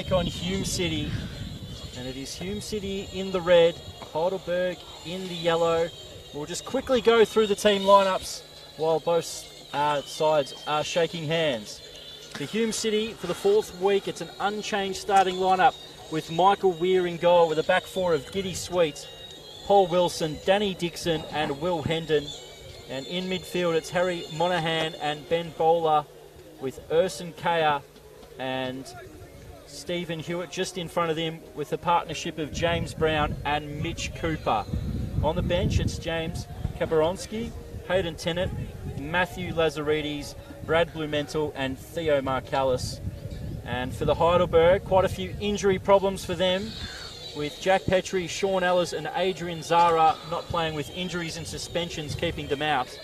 take on Hume City, and it is Hume City in the red, Heidelberg in the yellow. We'll just quickly go through the team lineups while both sides are shaking hands. For Hume City, for the fourth week, it's an unchanged starting lineup with Michael Weir in goal with a back four of Giddy Sweet, Paul Wilson, Danny Dixon and Will Hendon. And in midfield, it's Harry Monahan and Ben Bowler with Urson Kaya and Stephen Hewitt just in front of them with the partnership of James Brown and Mitch Cooper. On the bench, it's James Kabaronski, Hayden Tennant, Matthew Lazaridis, Brad Blumenthal and Theo Marcalis. And for the Heidelberg, quite a few injury problems for them, with Jack Petrie, Sean Ellis and Adrian Zara not playing with injuries and suspensions keeping them out.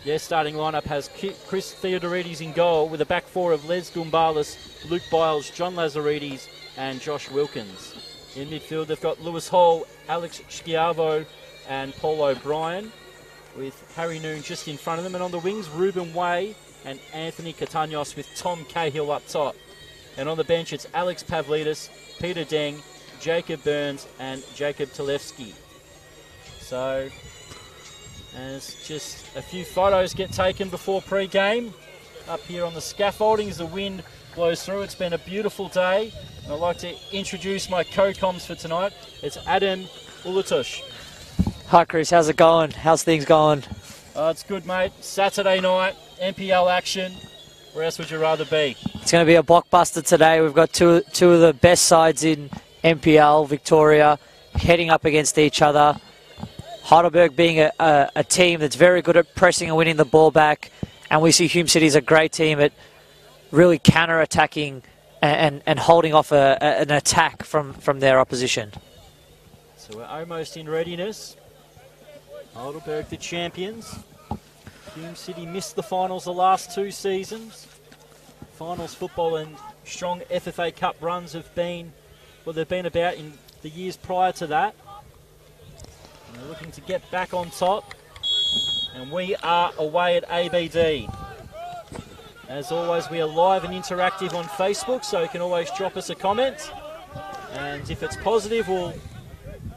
Their starting lineup has Chris Theodorides in goal with a back four of Les Gumbalis, Luke Biles, John Lazaridis and Josh Wilkins. In midfield, they've got Lewis Hall, Alex Schiavo and Paul O'Brien, with Harry Noon just in front of them. And on the wings, Ruben Way and Anthony Catanios with Tom Cahill up top. And on the bench, it's Alex Pavlidis, Peter Deng, Jacob Burns and Jacob Talevsky. So, as just a few photos get taken before pre-game, up here on the scaffolding as the wind blows through. It's been a beautiful day. And I'd like to introduce my co-coms for tonight. It's Adam Ulatush. Hi Chris, how's it going? How's things going? It's good, mate. Saturday night, NPL action. Where else would you rather be? It's going to be a blockbuster today. We've got two of the best sides in NPL, Victoria, heading up against each other. Heidelberg being a team that's very good at pressing and winning the ball back. And we see Hume City as a great team at really counter-attacking and holding off an attack from their opposition. So we're almost in readiness. Heidelberg the champions. Hume City missed the finals the last 2 seasons. Finals football and strong FFA Cup runs have been what they've been about in the years prior to that. And they're looking to get back on top. And we are away at ABD. As always, we are live and interactive on Facebook, so you can always drop us a comment. And if it's positive, we'll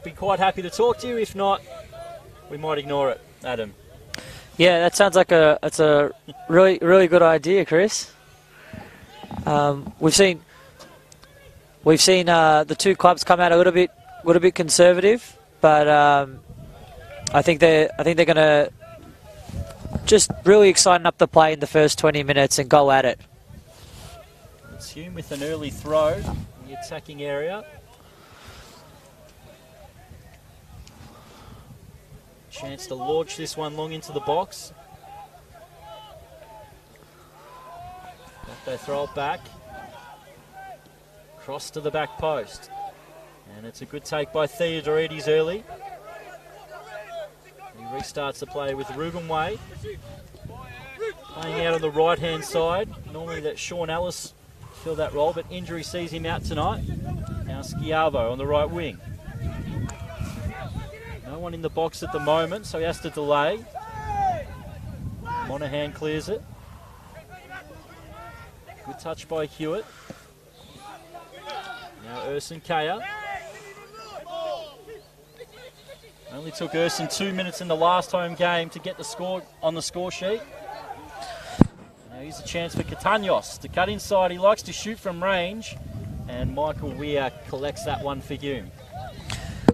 be quite happy to talk to you. If not, we might ignore it. Adam. Yeah, that sounds like it's a really good idea, Chris. We've seen the two clubs come out a little bit conservative, but I think they're going to just really exciting up the play in the first 20 minutes and go at it. It's Hume with an early throw in the attacking area. Chance to launch this one long into the box. But they throw it back. Cross to the back post. And it's a good take by Theodorides early. He restarts the play with Ruben Way. Playing out on the right-hand side. Normally that Sean Ellis filled that role, but injury sees him out tonight. Now Schiavo on the right wing. No one in the box at the moment, so he has to delay. Monahan clears it. Good touch by Hewitt. Now Urson Kaya. Only took Urson 2 minutes in the last home game to get the score on the score sheet. Now here's a chance for Catanios to cut inside. He likes to shoot from range, and Michael Weir collects that one for Hume.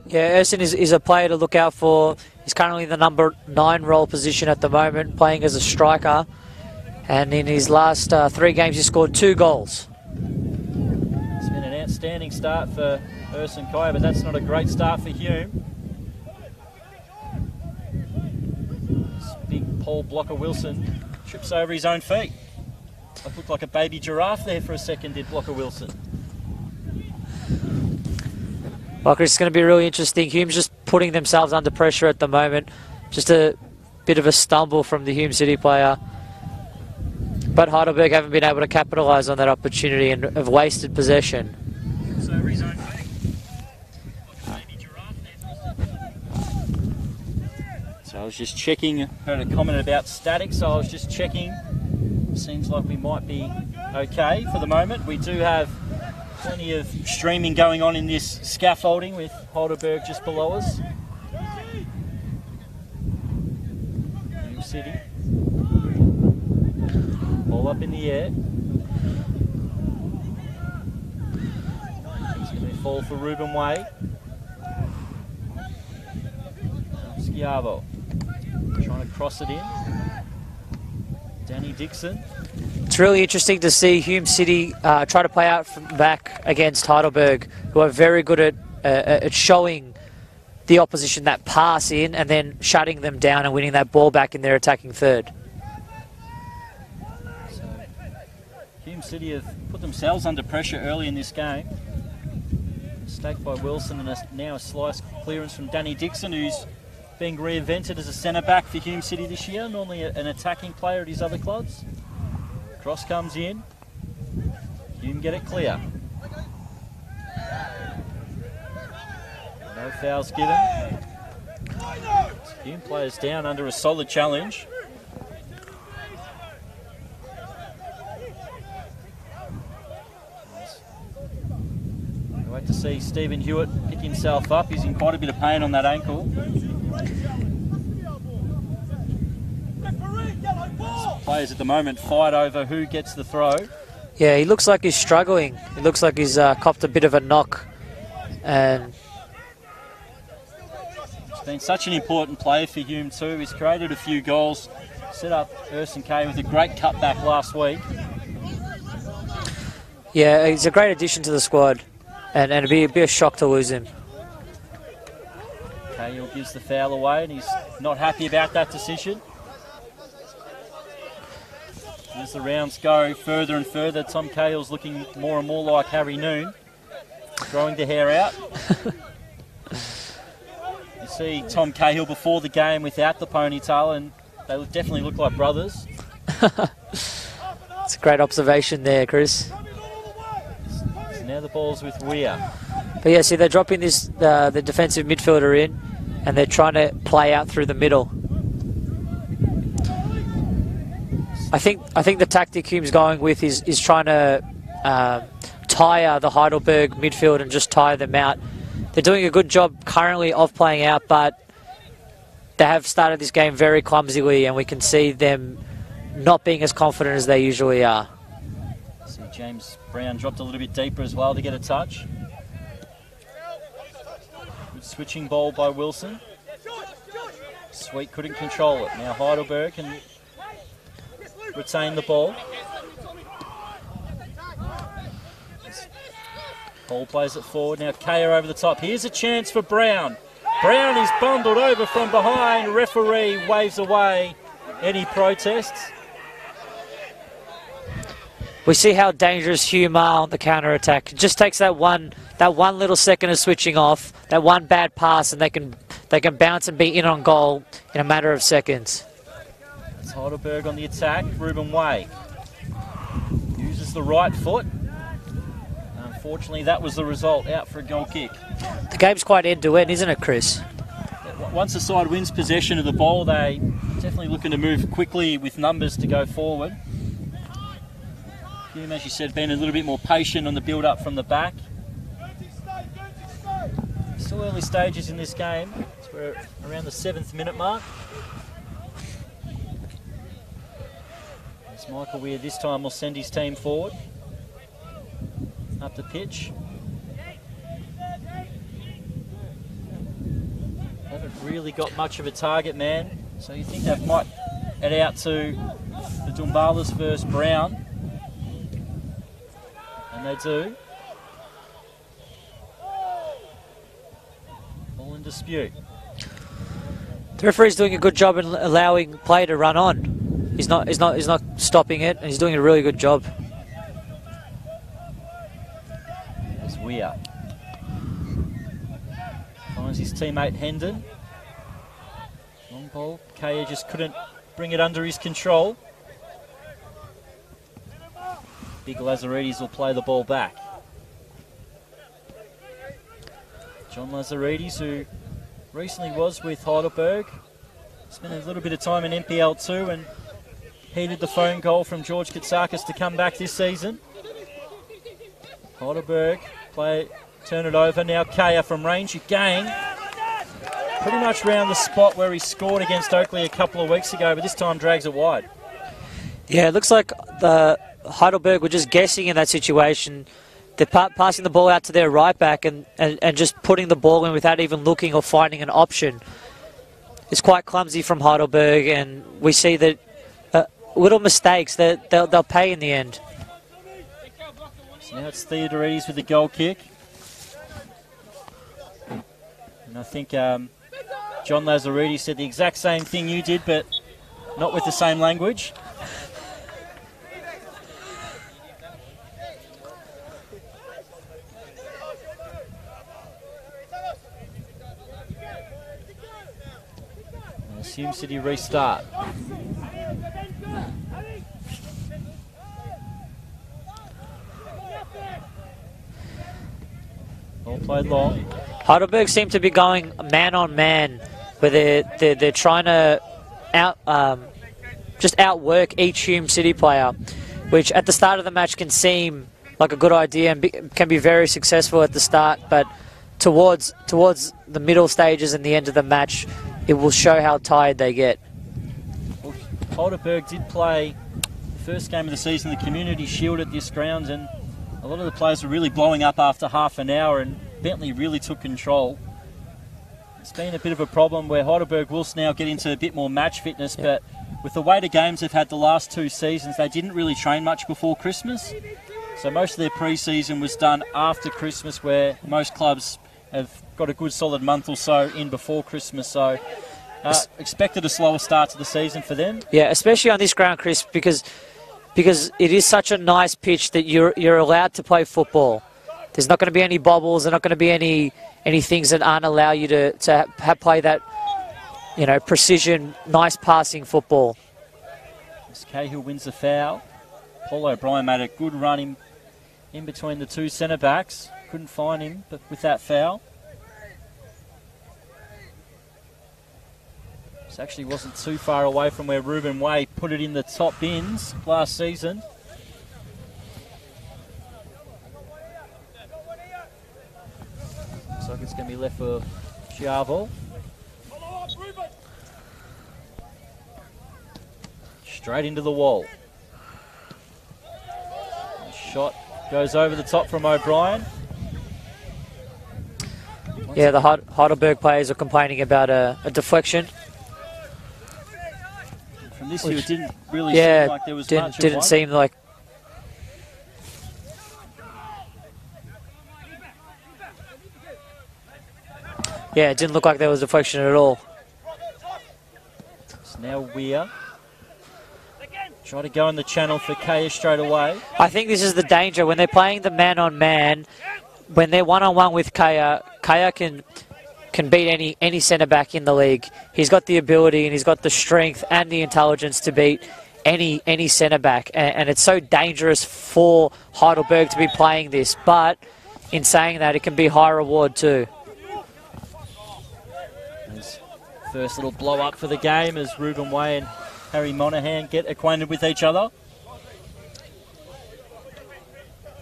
Yeah, Urson is a player to look out for. He's currently the number 9 role position at the moment, playing as a striker. And in his last 3 games, he scored 2 goals. It's been an outstanding start for Urson Kaya, but that's not a great start for Hume. This big Paul Blocker Wilson trips over his own feet. It looked like a baby giraffe there for a second, did Blocker Wilson. Well, Chris, it's going to be really interesting. Hume's just putting themselves under pressure at the moment. Just a bit of a stumble from the Hume City player. But Heidelberg haven't been able to capitalise on that opportunity and have wasted possession. So I was just checking, heard a comment about static, so I was just checking. Seems like we might be okay for the moment. We do have Plenty of streaming going on in this scaffolding with Heidelberg just below us. Hume City. Ball up in the air. It's going to be fall for Ruben Way. Schiavo trying to cross it in. Danny Dixon. It's really interesting to see Hume City try to play out from back against Heidelberg, who are very good at showing the opposition that pass in and then shutting them down and winning that ball back in their attacking third. So, Hume City have put themselves under pressure early in this game. Staked by Wilson and now a slice clearance from Danny Dixon, who's being reinvented as a centre-back for Hume City this year, normally an attacking player at his other clubs. Cross comes in. Hume get it clear. No fouls given. Hume players down under a solid challenge. I wait to see Stephen Hewitt pick himself up. He's in quite a bit of pain on that ankle. Players at the moment fight over who gets the throw. Yeah, he looks like he's struggling. It looks like he's copped a bit of a knock. And he's been such an important player for Hume too. He's created a few goals, set up Urson Kay with a great cutback last week. yeah, he's a great addition to the squad. And it'd be a shock to lose him. Cahill gives the foul away and he's not happy about that decision. As the rounds go further and further, Tom Cahill's looking more and more like Harry Noon, growing the hair out. You see Tom Cahill before the game without the ponytail and they definitely look like brothers. It's a great observation there, Chris. So now the ball's with Weir. But yeah, see, they're dropping this the defensive midfielder in and they're trying to play out through the middle. I think the tactic Hume's going with is trying to tire the Heidelberg midfield and just tire them out. They're doing a good job currently of playing out, but they have started this game very clumsily and we can see them not being as confident as they usually are. See James Brown dropped a little bit deeper as well to get a touch. Good switching ball by Wilson. Sweet couldn't control it. Now Heidelberg can retain the ball. Ball plays it forward. Now Kaya over the top. Here's a chance for Brown. Brown is bundled over from behind. Referee waves away any protests. We see how dangerous Hume are on the counter-attack. It just takes that one little second of switching off, that one bad pass, and they can bounce and be in on goal in a matter of seconds. It's Heidelberg on the attack. Ruben Way uses the right foot. Unfortunately, that was the result. Out for a goal kick. The game's quite end-to-end, isn't it, Chris? Once the side wins possession of the ball, they definitely looking to move quickly with numbers to go forward. Hume, as you said, being a little bit more patient on the build-up from the back. Still early stages in this game. So we're around the 7th minute mark. As Michael Weir this time will send his team forward. Up the pitch. Haven't really got much of a target man. So you think they might head out to the Dumbalas versus Brown. And they do. All in dispute. The referee's doing a good job in allowing play to run on. He's not stopping it, and he's doing a really good job. There's Weir. Finds his teammate Hendon. Long ball. Kaya just couldn't bring it under his control. Big Lazaridis will play the ball back. John Lazaridis, who recently was with Heidelberg, spent a little bit of time in NPL too and heeded the phone call from George Katsakis to come back this season. Heidelberg turn it over. Now Kaya from range again. Pretty much round the spot where he scored against Oakley a couple of weeks ago, but this time drags it wide. Yeah, it looks like the Heidelberg were just guessing in that situation. They're passing the ball out to their right back and just putting the ball in without even looking or finding an option. It's quite clumsy from Heidelberg, and we see that little mistakes that they'll pay in the end. So now it's Theodorides with the goal kick. And I think John Lazaridis said the exact same thing you did, but not with the same language. Hume City restart. Ball played long. Heidelberg seem to be going man on man, where they're trying to just outwork each Hume City player, which at the start of the match can seem like a good idea and can be very successful at the start, but towards the middle stages and the end of the match, it will show how tired they get. Well, Heidelberg did play the first game of the season, the Community Shield at this ground, and a lot of the players were really blowing up after half an hour, and Bentley really took control. It's been a bit of a problem where Heidelberg will now get into a bit more match fitness, but with the weight of games they've had the last 2 seasons, they didn't really train much before Christmas. So most of their pre-season was done after Christmas, where most clubs have got a good solid month or so in before Christmas. So expected a slower start to the season for them. Yeah, especially on this ground, Chris, because it is such a nice pitch that you're allowed to play football. There's not going to be any bobbles. There's not going to be any things that aren't allow you to play that, precision, nice passing football. As Cahill wins the foul. Paul O'Brien made a good run in between the 2 centre-backs. Couldn't find him, but with that foul. This actually wasn't too far away from where Ruben Way put it in the top bins last season. Looks like it's going to be left for Chiavo. Straight into the wall. Shot goes over the top from O'Brien. Yeah, the Heidelberg players are complaining about a deflection. From this view, it didn't really seem like there was much of one. Didn't seem like... Yeah, it didn't look like there was deflection at all. So now Weir. Try to go in the channel for Kaya straight away. I think this is the danger. When they're playing the man-on-man, when they're one-on-one with Kaya, Kaya can beat any centre-back in the league. He's got the ability and he's got the strength and the intelligence to beat any centre-back. And it's so dangerous for Heidelberg to be playing this. But in saying that, it can be high reward too. His first little blow-up for the game as Ruben Way and Harry Monaghan get acquainted with each other.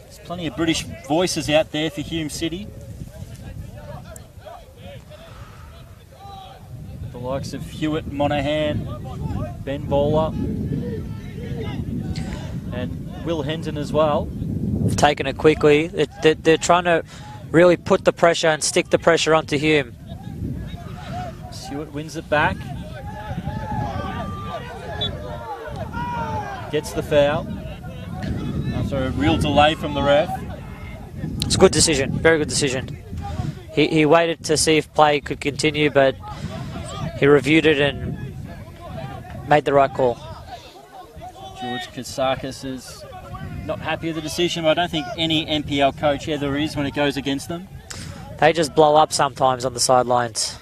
There's plenty of British voices out there for Hume City. The likes of Hewitt, Monaghan, Ben Bowler, and Will Hendon as well. They've taken it quickly. They're trying to really put the pressure and stick the pressure onto Hume. Stewart wins it back. Gets the foul after a real delay from the ref. It's a good decision, very good decision. He waited to see if play could continue, but he reviewed it and made the right call. George Katsakis is not happy with the decision, but I don't think any NPL coach ever is when it goes against them. They just blow up sometimes on the sidelines.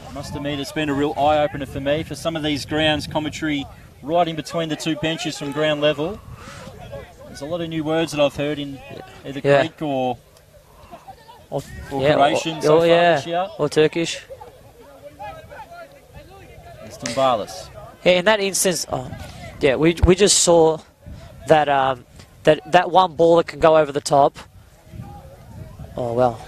I must admit, it's been a real eye-opener for me. For some of these grounds, commentary right in between the 2 benches from ground level. There's a lot of new words that I've heard in either Greek or Croatian so far this year. Or Turkish. Stumbalis. Yeah, in that instance, we just saw that that one ball that can go over the top. Oh, well.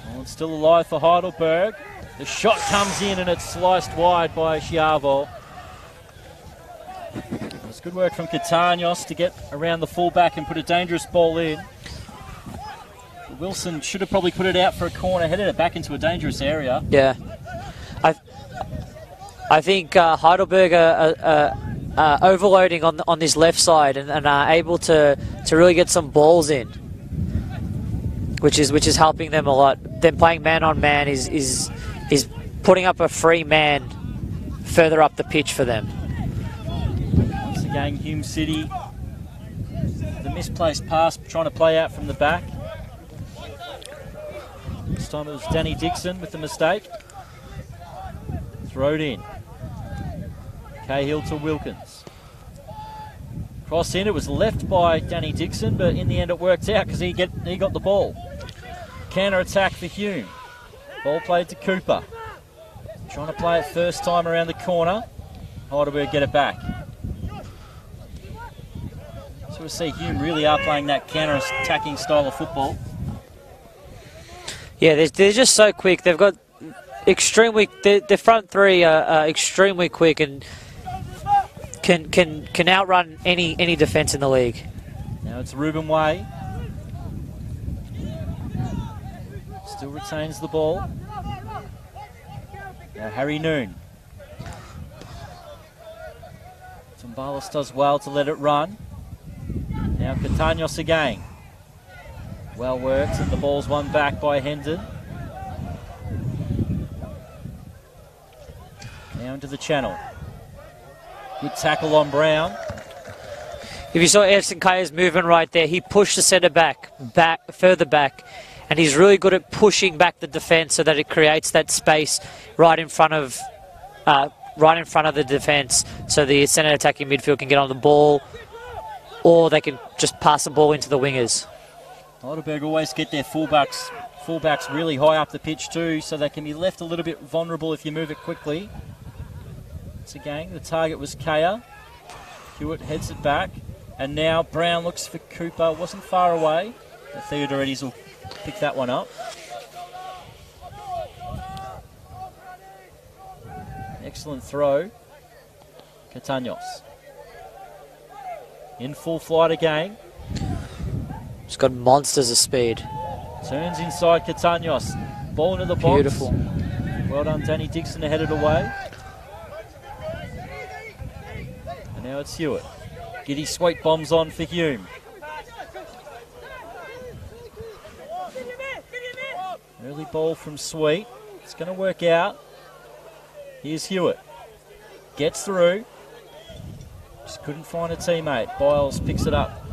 Well, it's still alive for Heidelberg. The shot comes in and it's sliced wide by Schiavo. It's good work from Catanios to get around the fullback and put a dangerous ball in. Wilson should have probably put it out for a corner, headed it back into a dangerous area. Yeah. I think Heidelberg are overloading on this left side and are able to really get some balls in, which is helping them a lot. Them playing man on man is putting up a free man further up the pitch for them. Once again, Hume City, the misplaced pass trying to play out from the back. This time it was Danny Dixon with the mistake. Throwed in. Cahill to Wilkins. Cross in, it was left by Danny Dixon, but in the end it worked out because he got the ball. Counter attack for Hume. Ball played to Cooper. Trying to play it first time around the corner. Heidelberg get it back. So we see Hume really are playing that counter attacking style of football. Yeah, they're just so quick. They've got extremely. The front three are extremely quick and can outrun any defence in the league. Now it's Ruben Way. Still retains the ball. Now Harry Noon. Tumbalis does well to let it run. Now Catanios again. Well worked, and the ball's won back by Hendon. Now into the channel. Good tackle on Brown. If you saw Edson Kaya's movement right there, he pushed the centre back further back, and he's really good at pushing back the defence so that it creates that space right in front of the defence, so the centre attacking midfield can get on the ball, or they can just pass the ball into the wingers. Heidelberg always get their fullbacks really high up the pitch too, so they can be left a little bit vulnerable if you move it quickly. Once again, the target was Kaya. Hewitt heads it back, and now Brown looks for Cooper. Wasn't far away. The Theodoretes will pick that one up. Excellent throw. Catanios. In full flight again. He's got monsters of speed. Turns inside Catanios. Ball into the box. Beautiful. Well done, Danny Dixon to head it away. And now it's Hewitt. Giddy sweet bombs on for Hume. Early ball from Sweet. It's going to work out. Here's Hewitt. Gets through. Just couldn't find a teammate. Biles picks it up.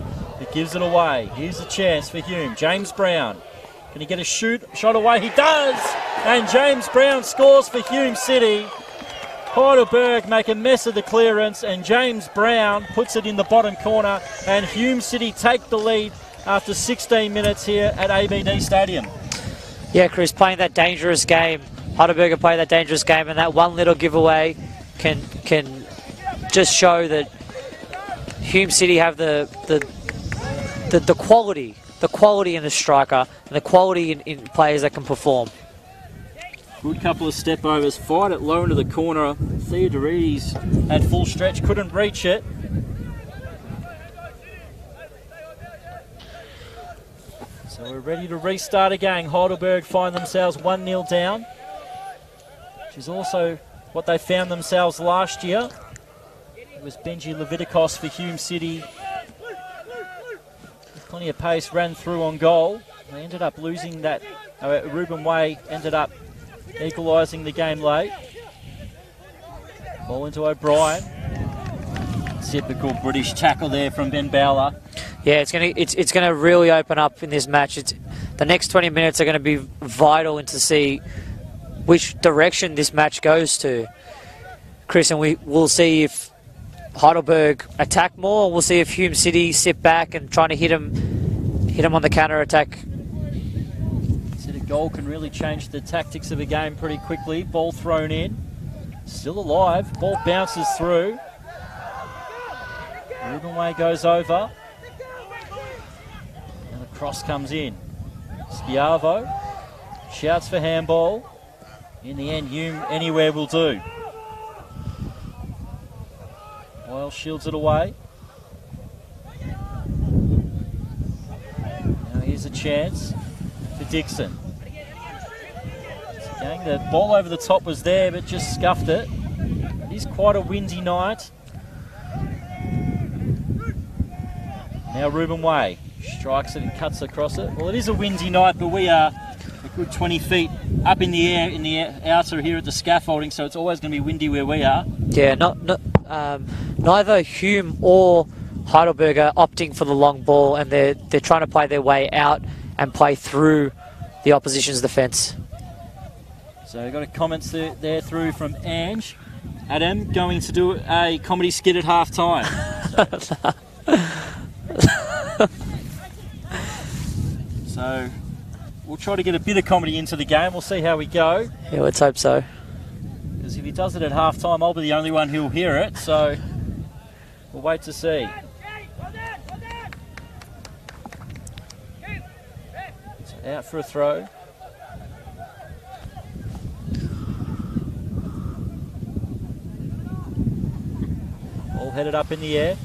It gives it away. Here's a chance for Hume. James Brown. Can he get a shot away? He does! And James Brown scores for Hume City. Heidelberg make a mess of the clearance, and James Brown puts it in the bottom corner, and Hume City take the lead after 16 minutes here at ABD Stadium. Yeah, Chris, playing that dangerous game. Heidelberg are playing that dangerous game, and that one little giveaway can just show that Hume City have the quality in the striker, and the quality in players that can perform. Good couple of step overs, fired it low into the corner. Theodoretes had full stretch, couldn't reach it. So we're ready to restart again. Heidelberg find themselves 1-0 down, which is also what they found themselves last year. It was Benji Levitikos for Hume City. With plenty of pace, ran through on goal. They ended up losing that. Ruben Way ended up equalising the game late. Ball into O'Brien. Typical British tackle there from Ben Bowler. Yeah, it's gonna really open up in this match. The next 20 minutes are going to be vital to see which direction this match goes to, Chris, and we'll see if Heidelberg attack more. We'll see if Hume City sit back and trying to hit him on the counter attack. So the goal can really change the tactics of a game pretty quickly. Ball thrown in, still alive. Ball bounces through. Ruben Way goes over. Cross comes in. Schiavo shouts for handball. In the end, Hume anywhere will do. Oil shields it away. Now here's a chance for Dixon. Gang, the ball over the top was there, but just scuffed it. It is quite a windy night. Now Ruben Way strikes it and cuts across it. Well, it is a windy night, but we are a good 20 feet up in the air in the outer here at the scaffolding, so it's always going to be windy where we are. Yeah, neither Hume or Heidelberg are opting for the long ball, and they're trying to play their way out and play through the opposition's defence. So got a comments there through from Ange. Adam going to do a comedy skit at half time. So we'll try to get a bit of comedy into the game. We'll see how we go. Yeah, let's hope so. Because if he does it at half time, I'll be the only one who'll hear it. So we'll wait to see. So out for a throw. All headed up in the air.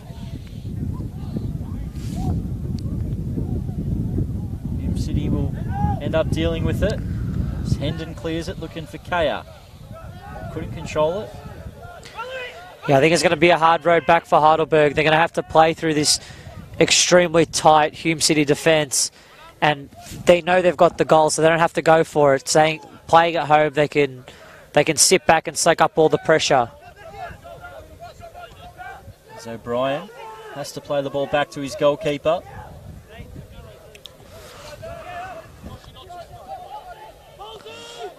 Hume City will end up dealing with it. As Hendon clears it, looking for Kaya. Couldn't control it. Yeah, I think it's going to be a hard road back for Heidelberg. They're going to have to play through this extremely tight Hume City defence, and they know they've got the goal, so they don't have to go for it. Playing at home, they can sit back and soak up all the pressure. So O'Brien has to play the ball back to his goalkeeper.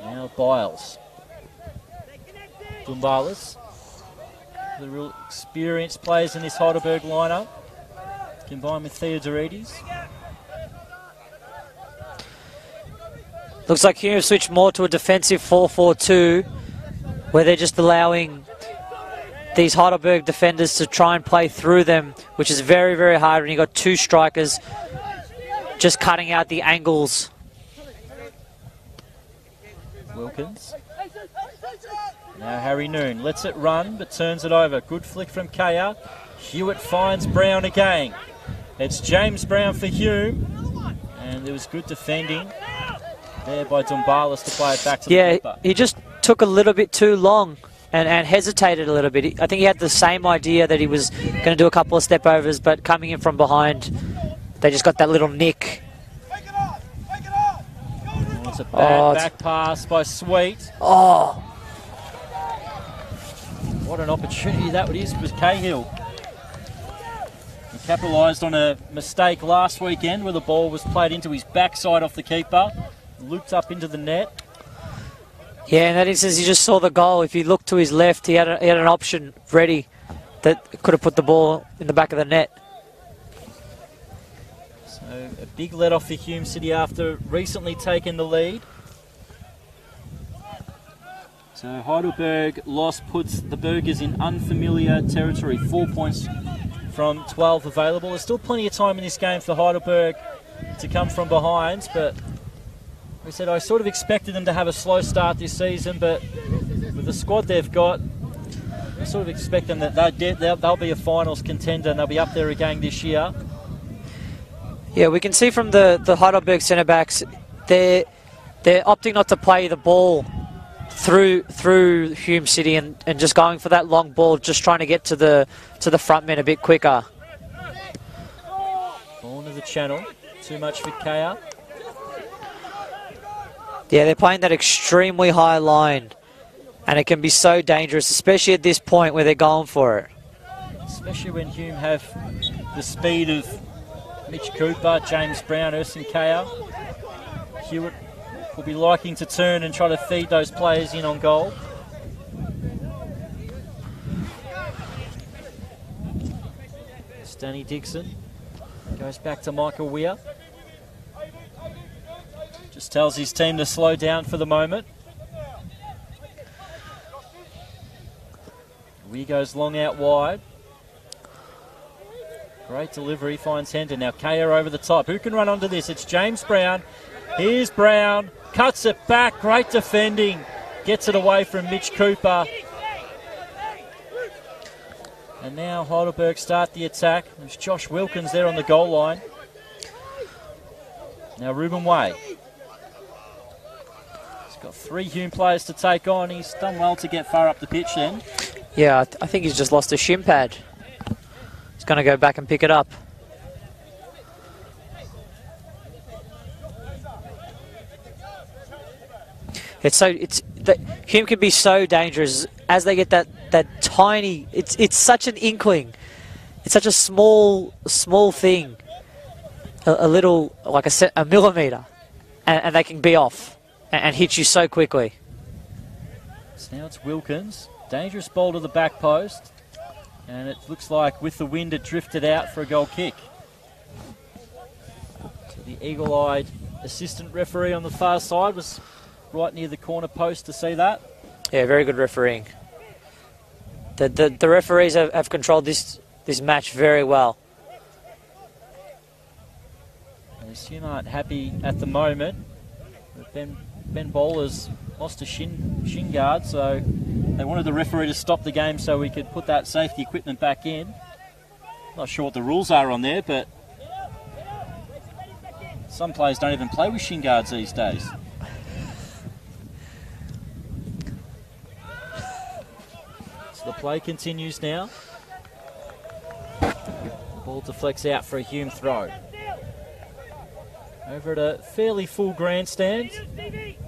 Now Biles. Dumbalas. The real experienced players in this Heidelberg lineup, combined with Theodorides. Looks like Hume have switched more to a defensive 4-4-2, where they're just allowing these Heidelberg defenders to try and play through them, which is very, very hard when you've got two strikers just cutting out the angles. Wilkins. Now Harry Noon lets it run, but turns it over. Good flick from Kaya. Hewitt finds Brown again. It's James Brown for Hume. And there was good defending there by Dumbalas to play it back to the keeper. He just took a little bit too long and hesitated a little bit. I think he had the same idea that he was going to do a couple of step overs, but coming in from behind, they just got that little nick. It's a bad back pass by Sweet. Oh! What an opportunity that is with Cahill. He capitalised on a mistake last weekend where the ball was played into his backside off the keeper, looped up into the net. Yeah, in that instance, he just saw the goal. If he looked to his left, he had an option ready that could have put the ball in the back of the net. So a big let-off for Hume City after recently taking the lead. So Heidelberg loss puts the Burgers in unfamiliar territory. 4 points from 12 available. There's still plenty of time in this game for Heidelberg to come from behind, but we said I sort of expected them to have a slow start this season, but with the squad they've got, I sort of expect them that they'll be a finals contender and they'll be up there again this year. Yeah, we can see from the Heidelberg centre-backs, they're opting not to play the ball through Hume City and just going for that long ball, just trying to get to the front men a bit quicker. Ball into the channel. Too much for Kaya. Yeah, they're playing that extremely high line, and it can be so dangerous, especially at this point where they're going for it. Especially when Hume have the speed of Mitch Cooper, James Brown, Urson Kaya. Hewitt will be liking to turn and try to feed those players in on goal. Stanley Dixon goes back to Michael Weir. Just tells his team to slow down for the moment. Weir goes long out wide. Great delivery, finds Hendon. Now Kaya over the top. Who can run onto this? It's James Brown. Here's Brown. Cuts it back. Great defending. Gets it away from Mitch Cooper. And now Heidelberg start the attack. There's Josh Wilkins there on the goal line. Now Ruben Way. He's got 3 Hume players to take on. He's done well to get far up the pitch then. Yeah, I think he's just lost a shin pad. He's going to go back and pick it up. Hume can be so dangerous as they get that tiny. It's such an inkling. It's such a small thing. A little, like a millimetre, and they can be off and hit you so quickly. So now it's Wilkins. Dangerous ball to the back post. And it looks like with the wind it drifted out for a goal kick. So the eagle-eyed assistant referee on the far side was right near the corner post to see that. Yeah, very good refereeing. The referees have controlled this match very well. Hume aren't happy at the moment. Ben Bowler's lost a shin guard, so they wanted the referee to stop the game so we could put that safety equipment back in. Not sure what the rules are on there, but some players don't even play with shin guards these days. So the play continues now. The ball deflects out for a Hume throw. Over at a fairly full grandstand.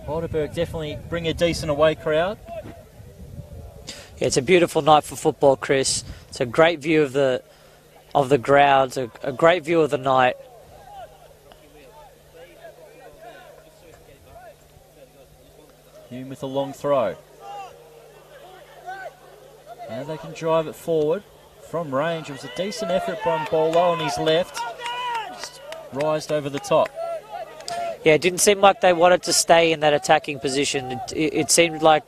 Heidelberg definitely bring a decent away crowd. Yeah, it's a beautiful night for football, Chris. It's a great view of the grounds, a great view of the night. Hume with a long throw. Now they can drive it forward from range. It was a decent effort from Bolo on his left. Just rised over the top. Yeah, it didn't seem like they wanted to stay in that attacking position. It seemed like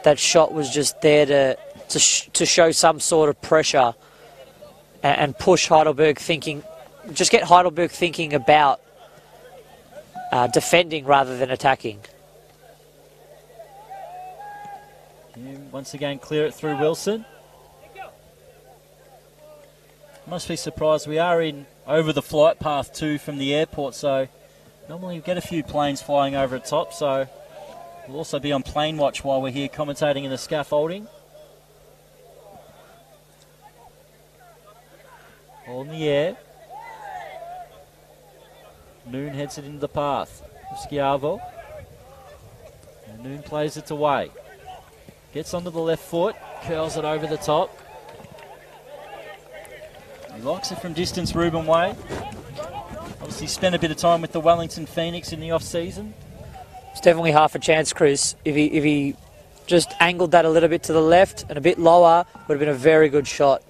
that shot was just there to show some sort of pressure and push Heidelberg thinking, just get Heidelberg thinking about defending rather than attacking. Once again, clear it through Wilson. Must be surprised we are in over the flight path too from the airport, so normally we get a few planes flying over the top, so we'll also be on plane watch while we're here commentating in the scaffolding. All in the air. Noon heads it into the path of Schiavo. And Noon plays it away. Gets onto the left foot, curls it over the top. He likes it from distance, Ruben Way. Obviously spent a bit of time with the Wellington Phoenix in the off-season. It's definitely half a chance, Chris. If he just angled that a little bit to the left and a bit lower, would have been a very good shot.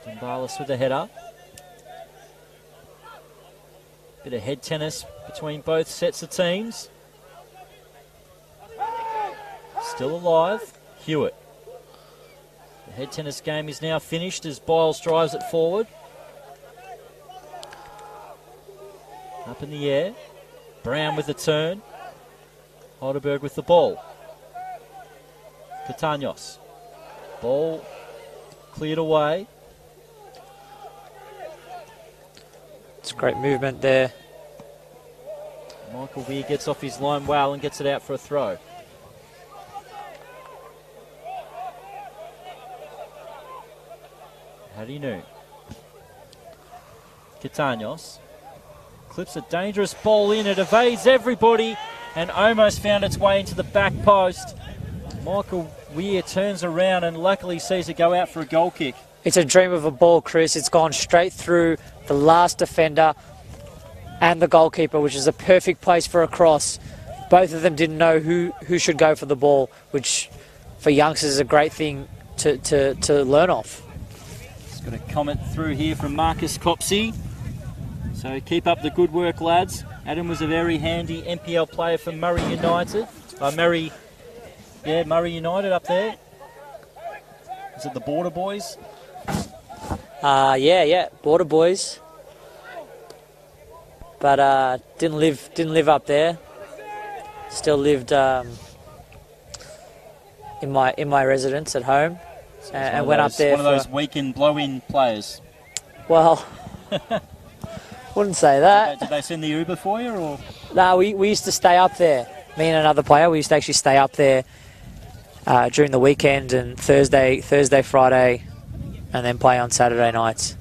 Gonzalez with the header. Bit of head tennis between both sets of teams. Still alive, Hewitt. The head tennis game is now finished as Biles drives it forward. Up in the air. Brown with the turn. Heidelberg with the ball. Catanios. Ball cleared away. It's great movement there. Michael Weir gets off his line well and gets it out for a throw. How do you know? Catanios clips a dangerous ball in. It evades everybody and almost found its way into the back post. Michael Weir turns around and luckily sees it go out for a goal kick. It's a dream of a ball, Chris. It's gone straight through the last defender and the goalkeeper, which is a perfect place for a cross. Both of them didn't know who should go for the ball, which for youngsters is a great thing to learn off. Just got a comment through here from Marcus Copsey. So keep up the good work, lads. Adam was a very handy NPL player for Murray United. Murray Yeah, Murray United up there. Is it the Border Boys? Yeah, Border Boys. But didn't live up there. Still lived in my residence at home, and went up there. One of those weekend blow-in players. Well, wouldn't say that. Did they send the Uber for you, or? No, we used to stay up there. Me and another player, we used to actually stay up there during the weekend and Thursday, Friday, and then play on Saturday nights.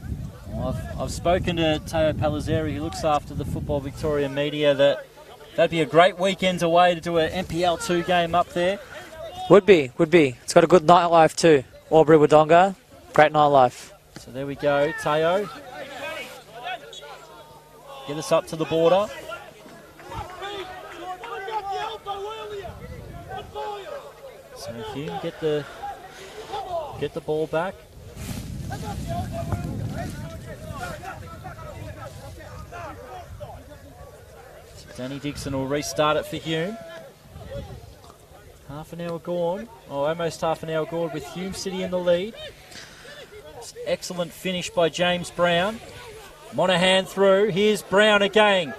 Well, I've spoken to Teo Palazzeri, who looks after the Football Victoria media, that'd be a great weekend away to do an NPL 2 game up there. Would be. It's got a good nightlife too. Albury Wodonga, great nightlife. So there we go, Teo. Get us up to the border. So Hume get the ball back. Danny Dixon will restart it for Hume. Half an hour gone, almost half an hour gone with Hume City in the lead. Excellent finish by James Brown. Monaghan through, here's Brown again.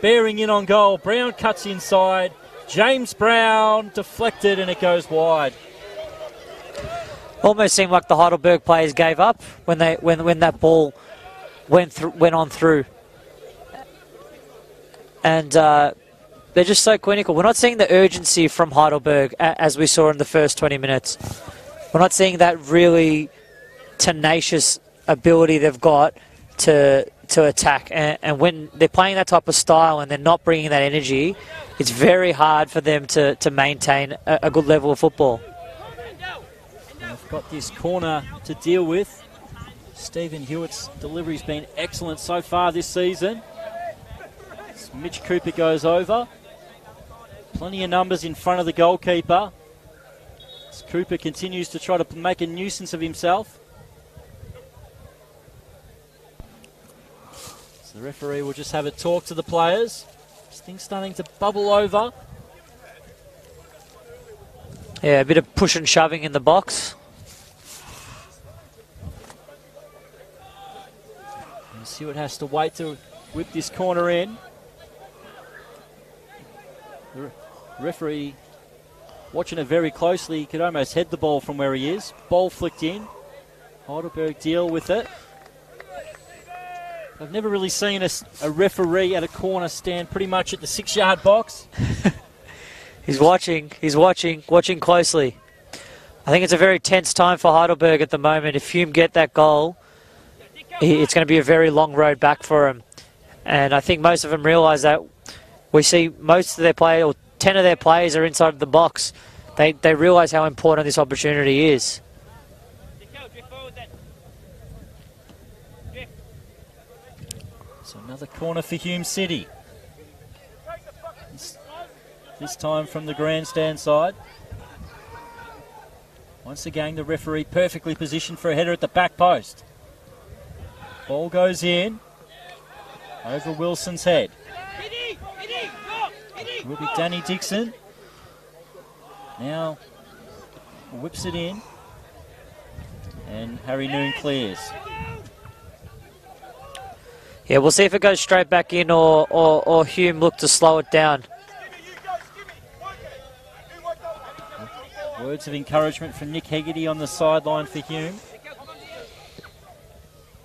Bearing in on goal, Brown cuts inside. James Brown deflected and it goes wide. Almost seemed like the Heidelberg players gave up when that ball went on through. And they're just so clinical. We're not seeing the urgency from Heidelberg as we saw in the first 20 minutes. We're not seeing that really tenacious ability they've got to attack. And when they're playing that type of style and they're not bringing that energy, it's very hard for them to maintain a good level of football. They've got this corner to deal with. Stephen Hewitt's delivery's been excellent so far this season. As Mitch Cooper goes over. Plenty of numbers in front of the goalkeeper. As Cooper continues to try to make a nuisance of himself. So the referee will just have a talk to the players. This thing's starting to bubble over. Yeah, a bit of push and shoving in the box. And Stewart has to wait to whip this corner in. The referee watching it very closely. He could almost head the ball from where he is. Ball flicked in. Heidelberg deal with it. I've never really seen a referee at a corner stand pretty much at the 6-yard box. He's watching closely. I think it's a very tense time for Heidelberg at the moment. If Hume get that goal, it's going to be a very long road back for him. And I think most of them realise that. We see most of their players, or 10 of their players, are inside of the box. They realise how important this opportunity is. So another corner for Hume City. This time from the grandstand side. Once again, the referee perfectly positioned for a header at the back post. Ball goes in. Over Wilson's head. It will be Danny Dixon. Now whips it in. And Harry Noon clears. Yeah, we'll see if it goes straight back in or Hume look to slow it down. Words of encouragement from Nick Hegarty on the sideline for Hume.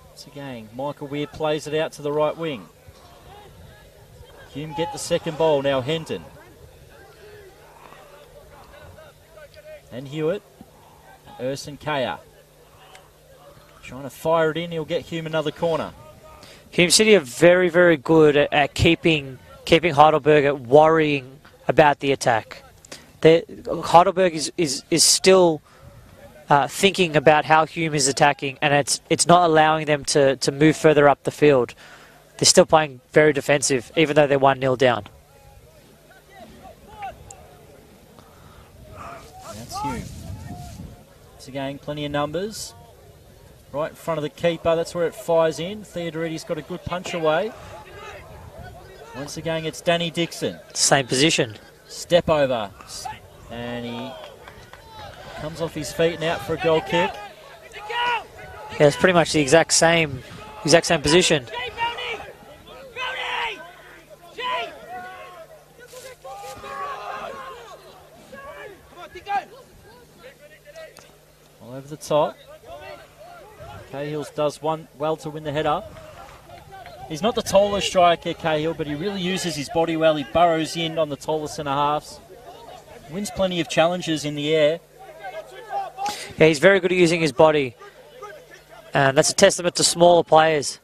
Once again, Michael Weir plays it out to the right wing. Hume get the second ball, now Hendon. And Hewitt. Urson Kaya. Trying to fire it in, he'll get Hume another corner. Hume City are very, very good at keeping Heidelberg at worrying about the attack. Heidelberg is still thinking about how Hume is attacking, and it's not allowing them to move further up the field. They're still playing very defensive, even though they're 1-0 down. That's Hume. Once again, plenty of numbers. Right in front of the keeper, that's where it fires in. Theodoretti's got a good punch away. Once again, it's Danny Dixon. Same position. Step over. And he Comes off his feet and out for a goal kick. Yeah, it's pretty much the exact same position. All over the top. Cahill's does well to win the header. He's not the tallest striker, Cahill, but he really uses his body well. He burrows in on the taller centre-halves. Wins plenty of challenges in the air. Yeah, he's very good at using his body. And that's a testament to smaller players.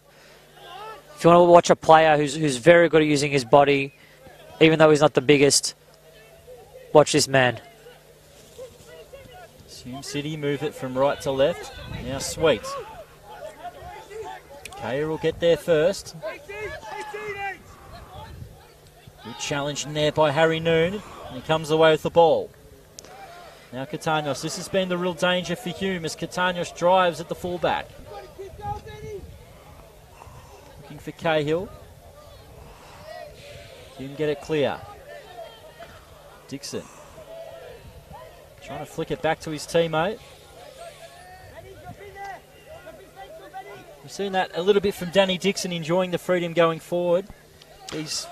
If you want to watch a player who's very good at using his body, even though he's not the biggest, watch this man. Hume City move it from right to left. Now Sweet. Cahill will get there first. Good challenge in there by Harry Noon. And he comes away with the ball. Now Catanios. This has been the real danger for Hume as Catanios drives at the fullback. Looking for Cahill. Hume get it clear. Dixon. Trying to flick it back to his teammate. We've seen that a little bit from Danny Dixon, enjoying the freedom going forward. He's,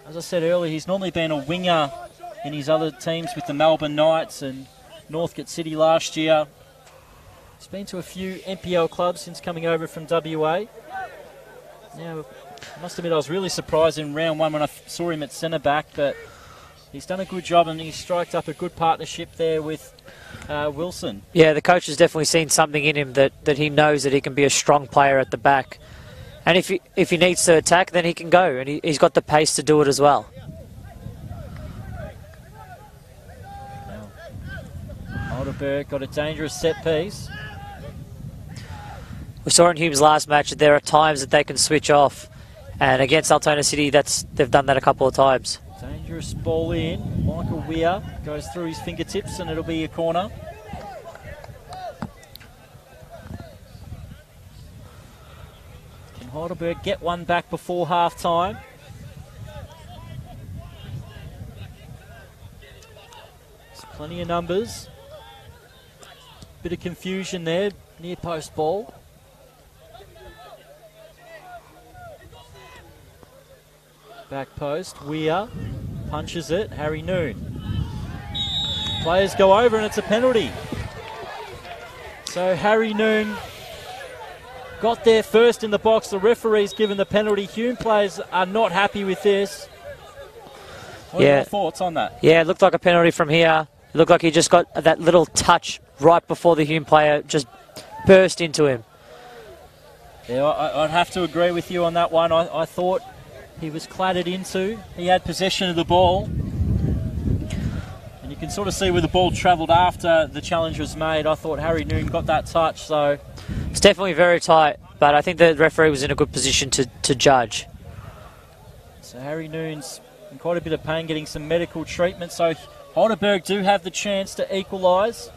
as I said earlier, he's normally been a winger in his other teams with the Melbourne Knights and Northcote City last year. He's been to a few NPL clubs since coming over from WA. Now, I must admit I was really surprised in round one when I saw him at centre-back, but he's done a good job and he's striked up a good partnership there with Wilson. Yeah, the coach has definitely seen something in him that he knows that he can be a strong player at the back. And if he needs to attack, then he can go, and he's got the pace to do it as well. Heidelberg got a dangerous set piece. We saw in Hume's last match that there are times that they can switch off, and against Altona City, they've done that a couple of times. Dangerous ball in. Michael Weir goes through his fingertips and it'll be a corner. Can Heidelberg get one back before half time? There's plenty of numbers. Bit of confusion there, near post ball. Back post, Weir punches it, Harry Noon. Players go over and it's a penalty. So Harry Noon got there first in the box. The referee's given the penalty. Hume players are not happy with this. What are your thoughts on that? Yeah, it looked like a penalty from here. It looked like he just got that little touch right before the Hume player just burst into him. Yeah, I'd have to agree with you on that one. I thought he was clattered into. He had possession of the ball. And you can sort of see where the ball travelled after the challenge was made. I thought Harry Noon got that touch, so... It's definitely very tight, but I think the referee was in a good position to judge. So Harry Noon's in quite a bit of pain, getting some medical treatment. So Heidelberg do have the chance to equalise.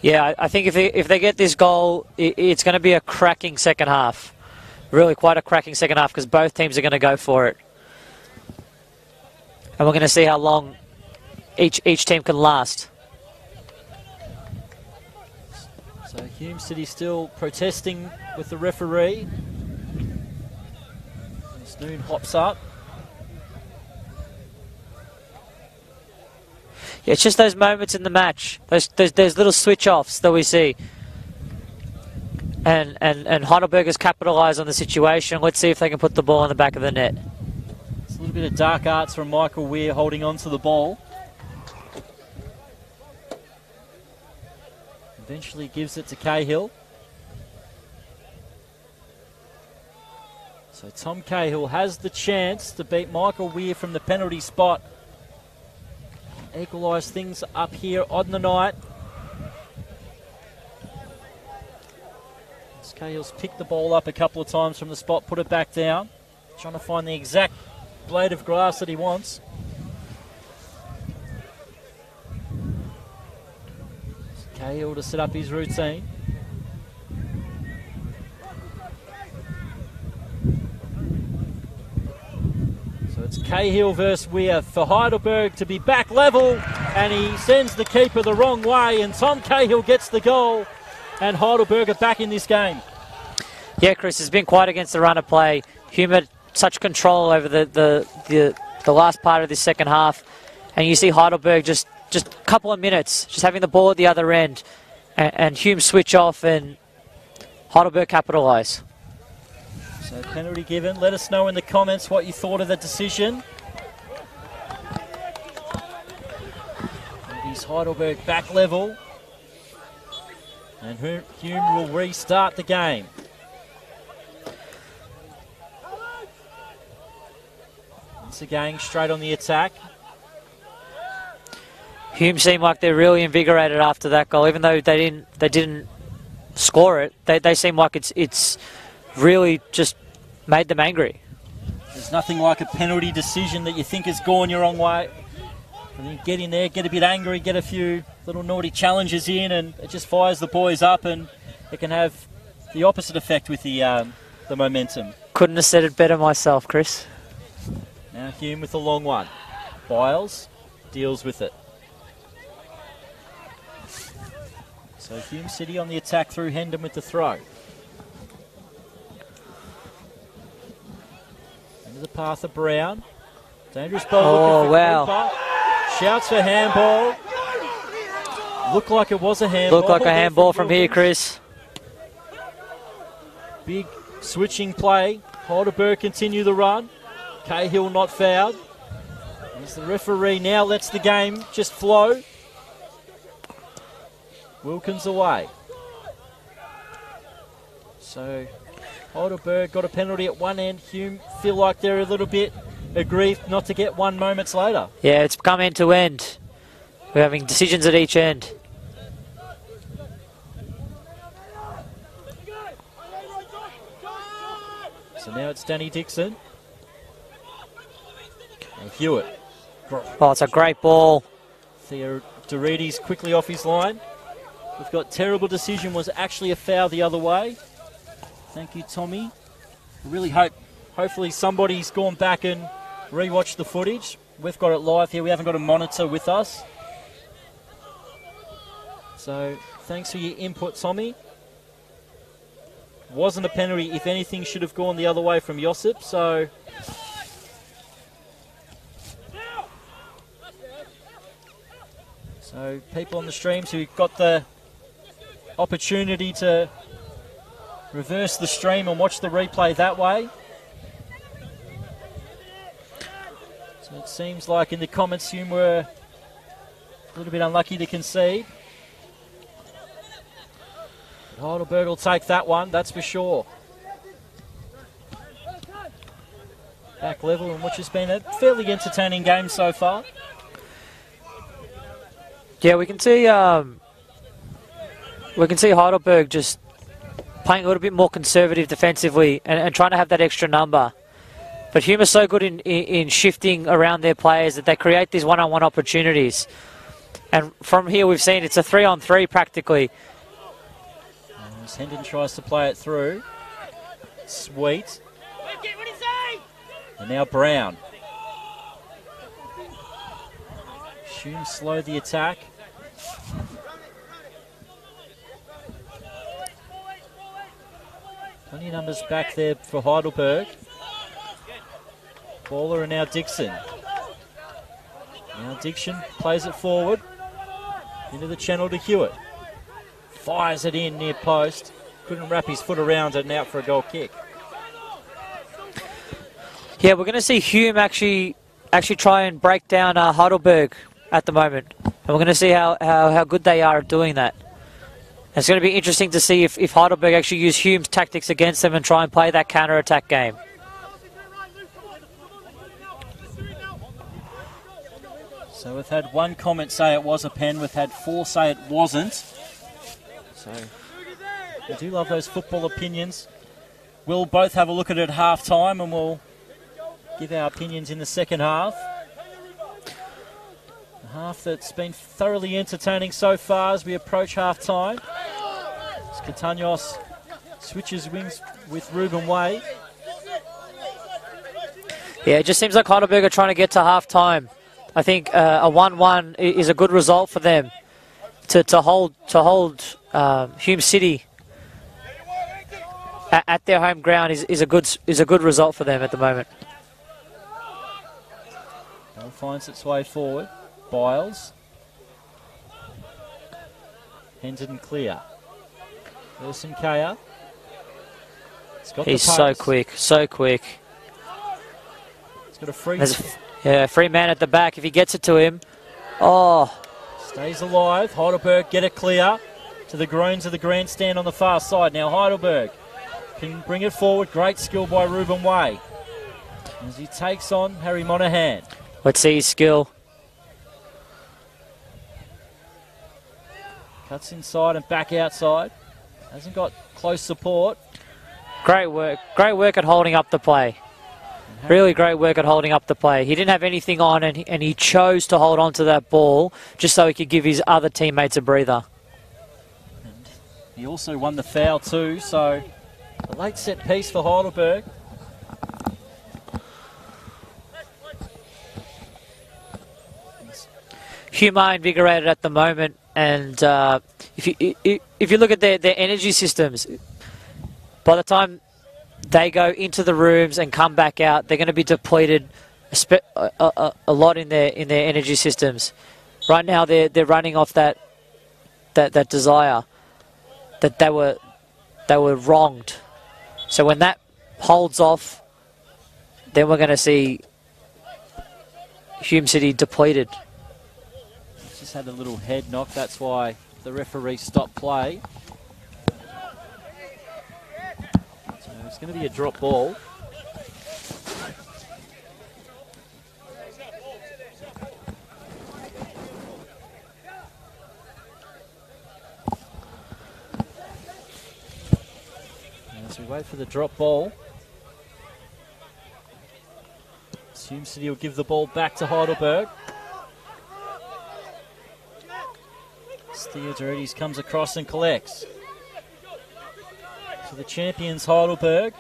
Yeah, I think if they get this goal, it's going to be a cracking second half. Really quite a cracking second half because both teams are going to go for it. And we're going to see how long each team can last. So Hume City still protesting with the referee. Noon hops up. Yeah, it's just those moments in the match, those little switch-offs that we see. And Heidelberg has capitalised on the situation. Let's see if they can put the ball in the back of the net. It's a little bit of dark arts from Michael Weir holding on to the ball. Eventually gives it to Cahill. So Tom Cahill has the chance to beat Michael Weir from the penalty spot. Equalise things up here on the night. Cahill's picked the ball up a couple of times from the spot, put it back down. Trying to find the exact blade of grass that he wants. Cahill to set up his routine. So it's Cahill versus Weir for Heidelberg to be back level and he sends the keeper the wrong way, and Tom Cahill gets the goal, and Heidelberg are back in this game. Yeah, Chris, it's been quiet against the run of play. Hume had such control over the last part of this second half, and you see Heidelberg just a couple of minutes, just having the ball at the other end, and Hume switch off, and Heidelberg capitalise. So penalty given. Let us know in the comments what you thought of the decision. It is Heidelberg back level, and Hume will restart the game. Once again, straight on the attack. Hume seemed like they're really invigorated after that goal, even though they didn't score it. They seem like it's really just made them angry. There's nothing like a penalty decision that you think has gone your wrong way. And then get in there, get a bit angry, get a few little naughty challenges in, and it just fires the boys up, and it can have the opposite effect with the momentum. Couldn't have said it better myself, Chris. Now Hume with the long one. Biles deals with it. So Hume City on the attack through Hendon with the throw. Into the path of Brown. Dangerous ball. Oh, wow. Keeper. Shouts for handball. Looked like it was a handball. Looked like a handball from here, Chris. Big switching play. Heidelberg continue the run. Cahill not fouled. As the referee now lets the game just flow. Wilkins away. So Heidelberg got a penalty at one end. Hume feel like they're a little bit aggrieved not to get 1 moments later. Yeah, it's come end to end. We're having decisions at each end. So now it's Danny Dixon. And Hewitt. Oh, it's a great ball. Theodorides quickly off his line. We've got terrible decision, was actually a foul the other way. Thank you, Tommy. I really hopefully somebody's gone back and rewatched the footage. We've got it live here. We haven't got a monitor with us. So thanks for your input, Tommy. Wasn't a penalty. If anything, should have gone the other way from Josip. So people on the streams who got the opportunity to reverse the stream and watch the replay that way. So it seems like in the comments Hume were a little bit unlucky to concede. But Heidelberg will take that one, that's for sure. Back level, and which has been a fairly entertaining game so far. Yeah, we can see Heidelberg just playing a little bit more conservative defensively and trying to have that extra number. But Hume is so good in shifting around their players that they create these one-on-one opportunities. And from here we've seen it's a 3-on-3 practically. As Hendon tries to play it through. Sweet. And now Brown. Hume slow the attack. Plenty of numbers back there for Heidelberg. Baller and now Dixon. Now Dixon plays it forward. Into the channel to Hewitt. Fires it in near post. Couldn't wrap his foot around it and out for a goal kick. Yeah, we're going to see Hume actually try and break down Heidelberg at the moment. And we're going to see how good they are at doing that. It's going to be interesting to see if Heidelberg actually use Hume's tactics against them and try and play that counter-attack game. So we've had one comment say it was a pen. We've had 4 say it wasn't. So we do love those football opinions. We'll both have a look at it at half-time and we'll give our opinions in the second half. A half that's been thoroughly entertaining so far as we approach half-time. As Catanios switches wings with Ruben Way. Yeah, it just seems like Heidelberg are trying to get to half-time I think a 1-1 is a good result for them to hold Hume City at their home ground is a good result for them at the moment. Ball finds its way forward. Biles. Henton clear. Wilson Kaya. He's so quick, so quick. He's got a free. Free man at the back. If he gets it to him, oh. Stays alive. Heidelberg get it clear to the groins of the grandstand on the far side. Now Heidelberg can bring it forward. Great skill by Ruben Way as he takes on Harry Monahan. Let's see his skill. Cuts inside and back outside. Hasn't got close support. Great work at holding up the play. Really great work at holding up the play. He didn't have anything on and he chose to hold on to that ball just so he could give his other teammates a breather. And he also won the foul too, so a late set piece for Heidelberg. Hume are invigorated at the moment, and if you look at their energy systems, by the time they go into the rooms and come back out, they're going to be depleted a lot in their energy systems. Right now, they're running off that desire that they were wronged. So when that holds off, then we're going to see Hume City depleted. Just had a little head knock, that's why the referee stopped play. So it's going to be a drop ball. As we wait for the drop ball, Hume City will give the ball back to Heidelberg. Theodorides comes across and collects. So the champions Heidelberg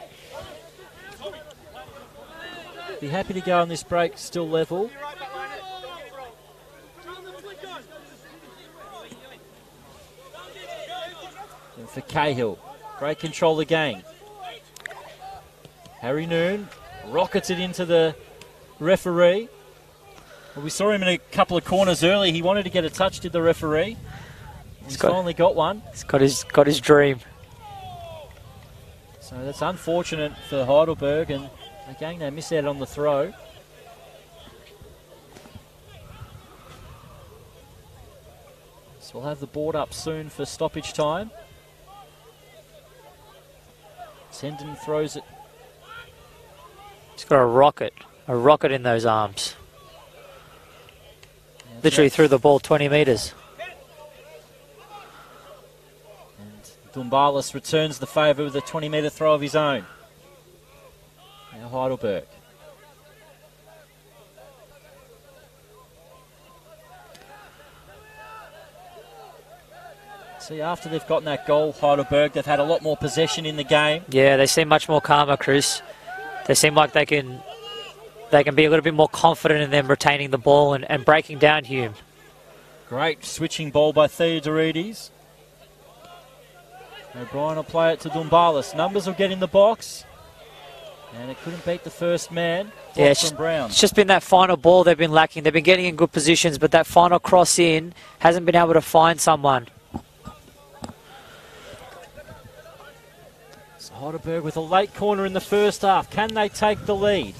be happy to go on this break, still level. And for Cahill, great control again. Harry Noon rockets it into the referee. Well, we saw him in a couple of corners early. He wanted to get a touch, did the referee. He's finally got one. He's got his dream. So that's unfortunate for Heidelberg, and again they miss out on the throw. So we'll have the board up soon for stoppage time. Senden throws it. He's got a rocket in those arms. Yeah, literally threw the ball 20 metres. Dumbalis returns the favour with a 20-metre throw of his own. Now Heidelberg. See, after they've gotten that goal, Heidelberg, they've had a lot more possession in the game. Yeah, they seem much more calmer, Chris. They seem like they can be a little bit more confident in them retaining the ball and breaking down Hume. Great switching ball by Theodorides. O'Brien will play it to Dumbalis. Numbers will get in the box. And it couldn't beat the first man. Yeah, from Brown. It's just been that final ball they've been lacking. They've been getting in good positions, but that final cross in hasn't been able to find someone. So Heidelberg with a late corner in the first half. Can they take the lead?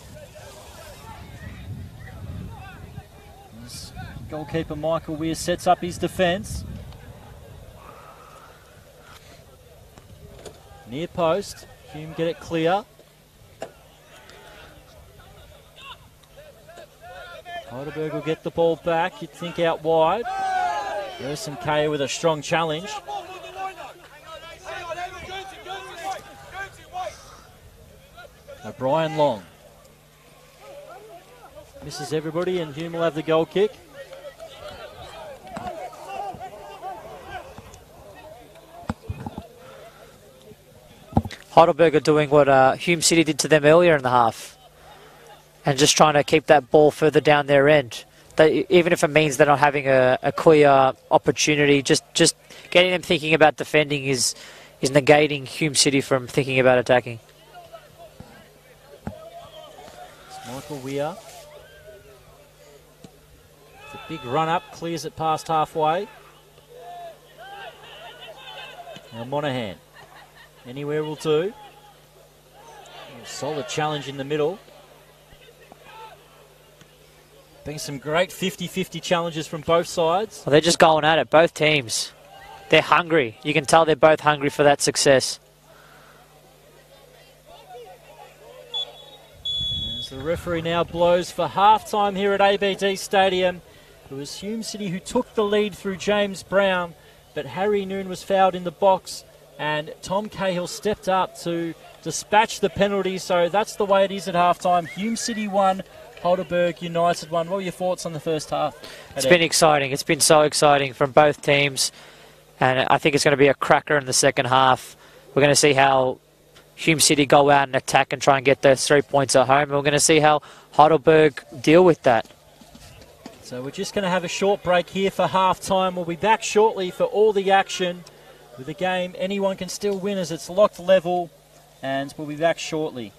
As goalkeeper Michael Weir sets up his defence. Near post, Hume get it clear. Heidelberg will get the ball back, you'd think out wide. There's some Kaya with a strong challenge. O'Brien long. Misses everybody and Hume will have the goal kick. Heidelberg are doing what Hume City did to them earlier in the half and just trying to keep that ball further down their end. even if it means they're not having a clear opportunity, just getting them thinking about defending is negating Hume City from thinking about attacking. It's Michael Weir. It's a big run up, clears it past halfway. Now Monaghan. Anywhere will do. A solid challenge in the middle. Been some great 50-50 challenges from both sides. Well, they're just going at it, both teams. They're hungry. You can tell they're both hungry for that success. As the referee now blows for half-time here at ABD Stadium. It was Hume City who took the lead through James Brown, but Harry Noon was fouled in the box, and Tom Cahill stepped up to dispatch the penalty. So that's the way it is at half-time. Hume City 1, Heidelberg United 1. What were your thoughts on the first half? It's been exciting. It's been so exciting from both teams. And I think it's going to be a cracker in the second half. We're going to see how Hume City go out and attack and try and get those 3 points at home. And we're going to see how Heidelberg deal with that. So we're just going to have a short break here for half-time. We'll be back shortly for all the action. With the game, anyone can still win as it's locked level. And we'll be back shortly.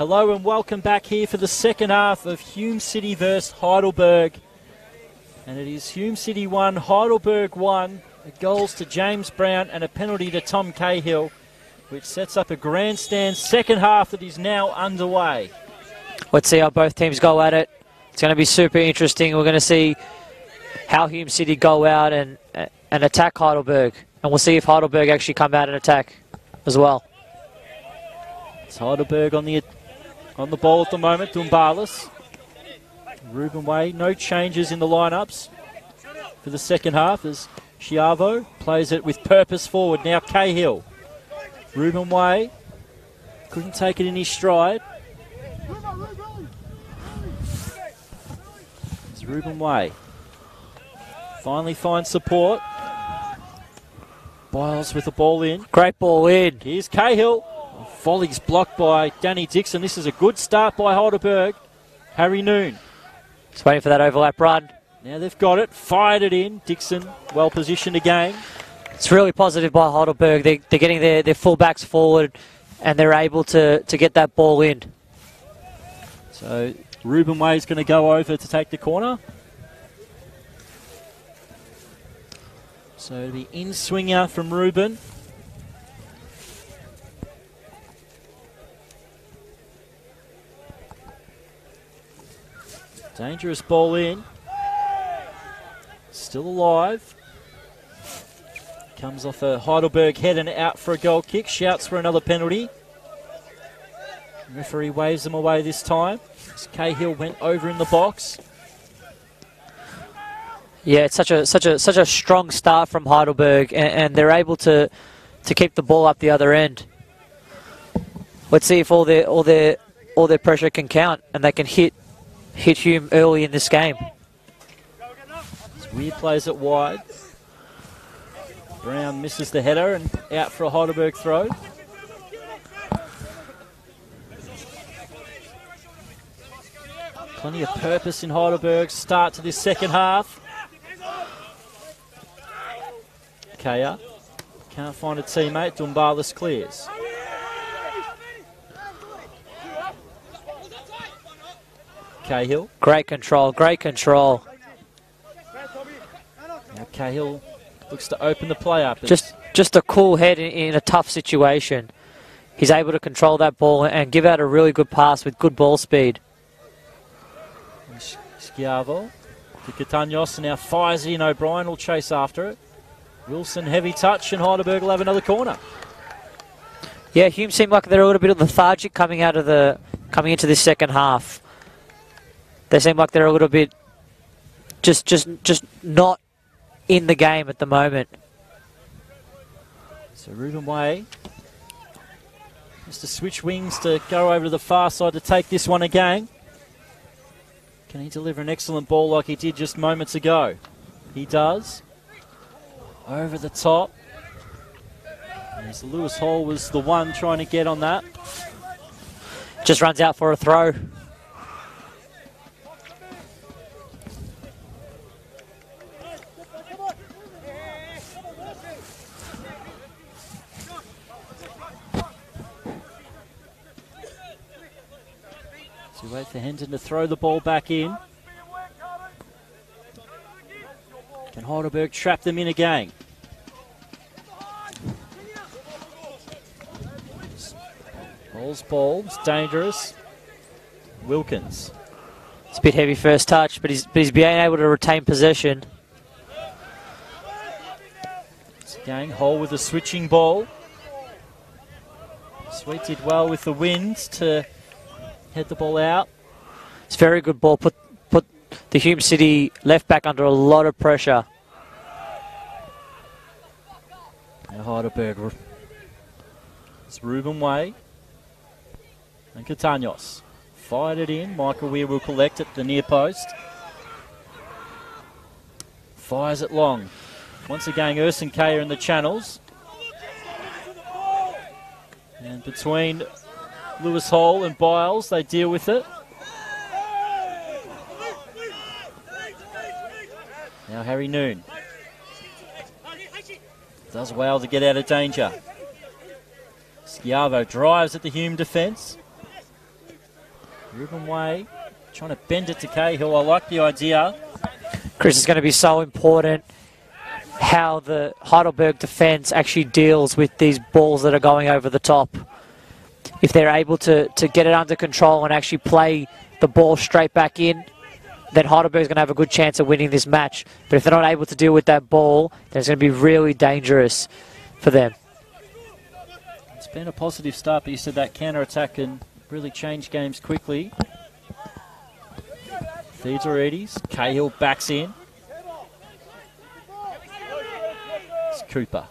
Hello and welcome back here for the second half of Hume City versus Heidelberg. And it is Hume City 1, Heidelberg 1. Goals to James Brown and a penalty to Tom Cahill, which sets up a grandstand second half that is now underway. Let's see how both teams go at it. It's going to be super interesting. We're going to see how Hume City go out and attack Heidelberg. And we'll see if Heidelberg actually come out and attack as well. It's Heidelberg on the ball at the moment, Dumbalis. Ruben Way, no changes in the lineups for the second half as Chiavo plays it with purpose forward. Now Cahill. Ruben Way couldn't take it in his stride. It's Ruben Way. Finally finds support. Biles with the ball in. Great ball in. Here's Cahill. Volley's blocked by Danny Dixon. This is a good start by Heidelberg. Harry Noon. Just waiting for that overlap run. Now they've got it. Fired it in. Dixon well positioned again. It's really positive by Heidelberg. They're getting their fullbacks forward and they're able to get that ball in. So Ruben Way is going to go over to take the corner. So it'll be in swinger from Ruben. Dangerous ball in. Still alive. Comes off a Heidelberg head and out for a goal kick. Shouts for another penalty. Referee waves them away this time. As Cahill went over in the box. Yeah, it's such a strong start from Heidelberg, and they're able to keep the ball up the other end. Let's see if all their pressure can count and they can hit Hume early in this game. Weir plays it wide. Brown misses the header and out for a Heidelberg throw. Plenty of purpose in Heidelberg's start to this second half. Kaya can't find a teammate. Dumbalis clears. Cahill. Great control, great control. Now Cahill looks to open the play up. Just a cool head in a tough situation. He's able to control that ball and give out a really good pass with good ball speed. Schiavo to Catanios, and now fires it in. O'Brien will chase after it. Wilson, heavy touch, and Heidelberg will have another corner. Yeah, Hume seemed like they're a little bit lethargic coming into this second half. They seem like they're a little bit just not in the game at the moment. So Ruben Way has to switch wings to go over to the far side to take this one again. Can he deliver an excellent ball like he did just moments ago? He does. Over the top. As Lewis Hall was the one trying to get on that. Just runs out for a throw. So wait for Henton to throw the ball back in. Can Heidelberg trap them in again? Hall's ball, it's dangerous. Wilkins. It's a bit heavy first touch, but he's being able to retain possession. Again, Hall with a switching ball. Sweet did well with the wind to head the ball out. It's a very good ball. Put the Hume City left back under a lot of pressure. Now Heidelberg. It's Ruben Way. And Catanios. Fired it in. Michael Weir will collect at the near post. Fires it long. Once again, Urson Kaya in the channels. And between Lewis Hall and Biles, they deal with it. Now Harry Noon. Does well to get out of danger. Schiavo drives at the Hume defence. Ruben Way trying to bend it to Cahill. I like the idea. Chris, is going to be so important how the Heidelberg defence actually deals with these balls that are going over the top. If they're able to get it under control and actually play the ball straight back in, then Heidelberg's going to have a good chance of winning this match. But if they're not able to deal with that ball, then it's going to be really dangerous for them. It's been a positive start, but you said that counter-attack can really change games quickly. Feeds Aredes. Cahill backs in. It's Cooper.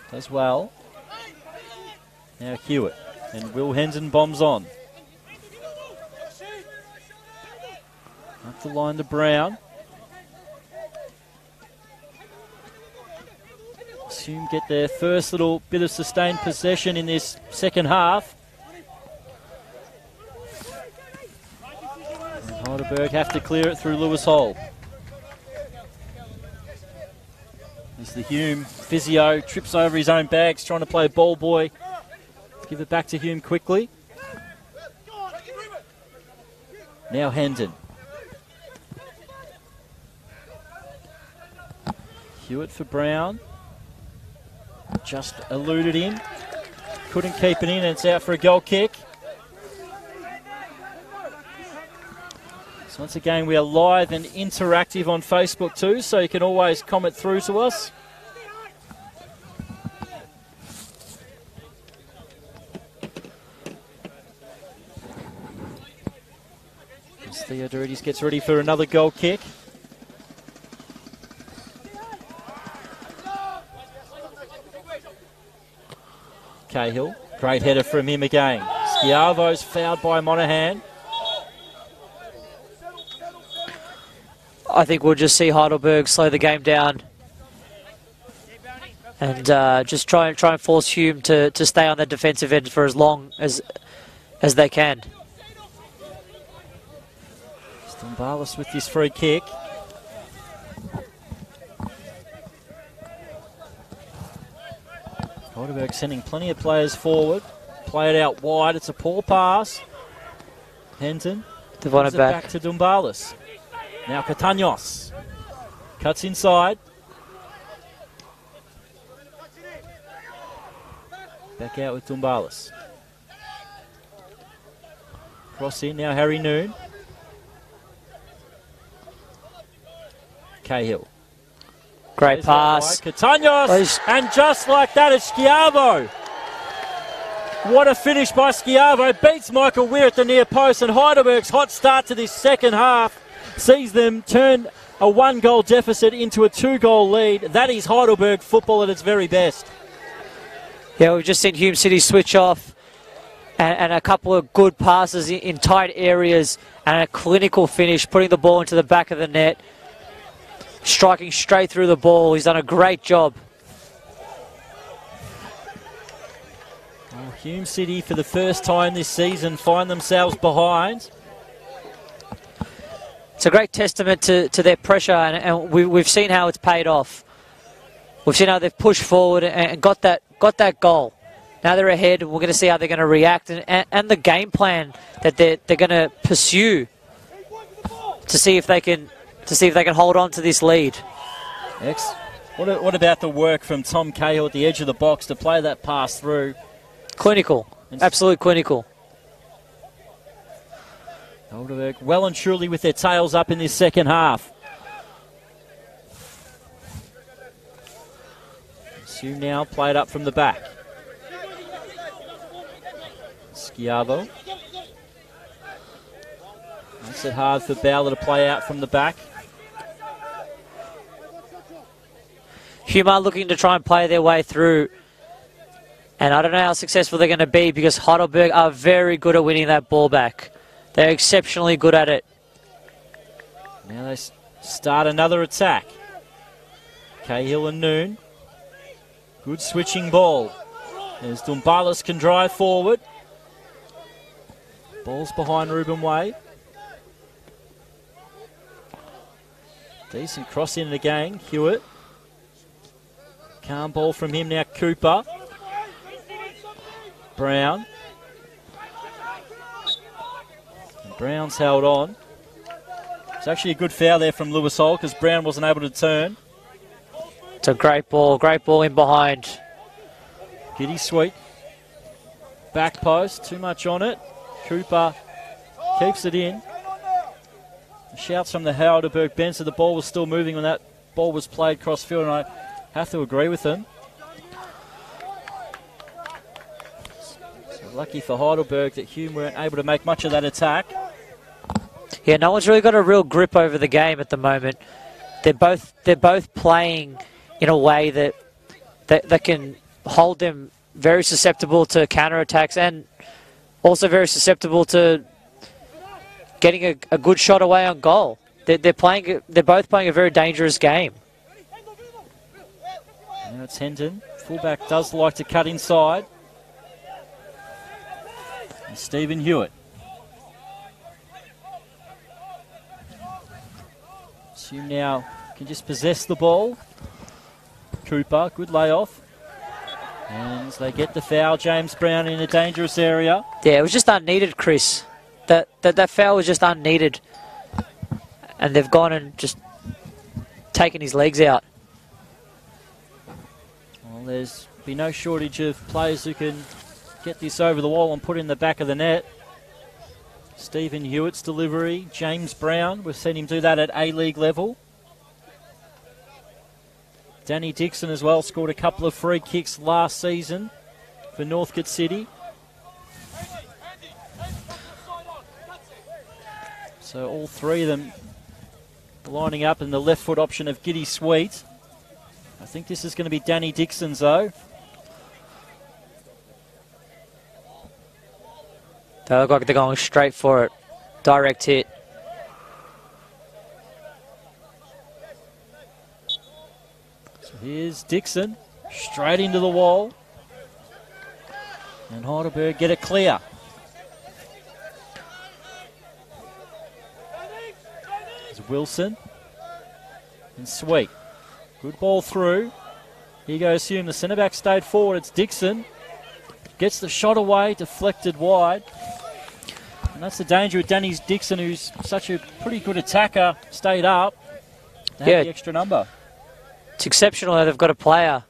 Does well. Now Hewitt. And Will Henson bombs on. Up the line to Brown. Hume get their first little bit of sustained possession in this second half. And Heidelberg have to clear it through Lewis Hall. As the Hume physio trips over his own bags, trying to play ball boy. Give it back to Hume quickly. Now Hendon. Hewitt for Brown. Just eluded him. Couldn't keep it in, and it's out for a goal kick. So once again, we are live and interactive on Facebook too, so you can always comment through to us. As Theodorides gets ready for another goal kick. Cahill, great header from him again. Schiavo's fouled by Monaghan. I think we'll just see Heidelberg slow the game down and just try and force Hume to stay on the defensive end for as long as they can. Stumbalis with this free kick. Heidelberg sending plenty of players forward. Play it out wide. It's a poor pass. Henton gives it back to Dumbalis. Now Catanios. Cuts inside. Back out with Dumbalis. Cross in now Harry Noon. Cahill. Great pass. Catanios, and just like that, it's Schiavo. What a finish by Schiavo. Beats Michael Weir at the near post, and Heidelberg's hot start to this second half sees them turn a one-goal deficit into a two-goal lead. That is Heidelberg football at its very best. Yeah, we've just seen Hume City switch off and a couple of good passes in tight areas and a clinical finish, putting the ball into the back of the net. Striking straight through the ball. He's done a great job. Well, Hume City, for the first time this season, find themselves behind. It's a great testament to their pressure, and we've seen how it's paid off. We've seen how they've pushed forward and got that goal. Now they're ahead. We're going to see how they're going to react and the game plan that they're going to pursue to see if they can hold on to this lead. What about the work from Tom Cahill at the edge of the box to play that pass through? Clinical. Absolute clinical. Heidelberg well and truly with their tails up in this second half. Sue now played up from the back. Schiavo. Makes it hard for Bowler to play out from the back. Hume are looking to try and play their way through. And I don't know how successful they're going to be because Heidelberg are very good at winning that ball back. They're exceptionally good at it. Now they start another attack. Cahill and Noon. Good switching ball. As Dumbalis can drive forward. Ball's behind Ruben Way. Decent cross in again. Hewitt. Calm ball from him now. Cooper. Brown. Brown's held on. It's actually a good foul there from Lewis Hall because Brown wasn't able to turn. It's a great ball in behind. Giddy Sweet. Back post, too much on it. Cooper keeps it in. Shouts from the Heidelberg bench that the ball was still moving when that ball was played cross field, and I have to agree with them. So lucky for Heidelberg that Hume weren't able to make much of that attack. Yeah, no one's really got a real grip over the game at the moment. They're both playing in a way that can hold them very susceptible to counter-attacks and also very susceptible to getting a good shot away on goal. They're both playing a very dangerous game. Now it's Hendon. Fullback does like to cut inside. And Stephen Hewitt. Hume now can just possess the ball. Cooper, good layoff. And they get the foul. James Brown in a dangerous area. Yeah, it was just unneeded, Chris. That foul was just unneeded. And they've gone and just taken his legs out. Well, there's been no shortage of players who can get this over the wall and put it in the back of the net. Stephen Hewitt's delivery. James Brown, we've seen him do that at A-League level. Danny Dixon as well scored a couple of free kicks last season for Northcote City. So all three of them lining up in the left foot option of Giddy Sweet. I think this is going to be Danny Dixon's though. They look like they're going straight for it. Direct hit. So here's Dixon. Straight into the wall. And Heidelberg get it clear. There's Wilson. And Sweet. Good ball through. Here goes Hume. The centre back stayed forward. It's Dixon. Gets the shot away. Deflected wide. And that's the danger with Danny Dixon, who's such a pretty good attacker, stayed up. They have the extra number. It's exceptional that they've got a player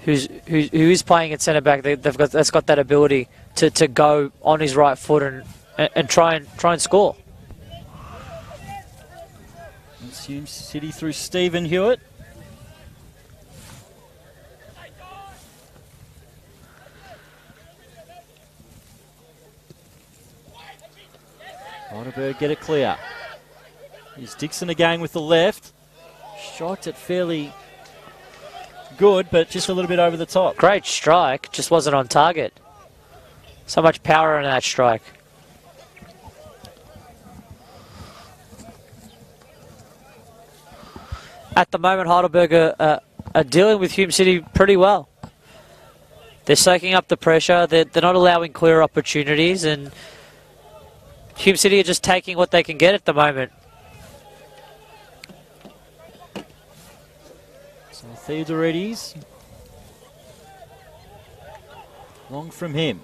who is playing at centre back. That's got that ability to go on his right foot and try and score. It's Hume City through Stephen Hewitt. Heidelberg get it clear. Here's Dixon again with the left. Shot it fairly good, but just a little bit over the top. Great strike, just wasn't on target. So much power in that strike. At the moment, Heidelberg are dealing with Hume City pretty well. They're soaking up the pressure. They're not allowing clear opportunities, and Hume City are just taking what they can get at the moment. So Theodorides. Long from him.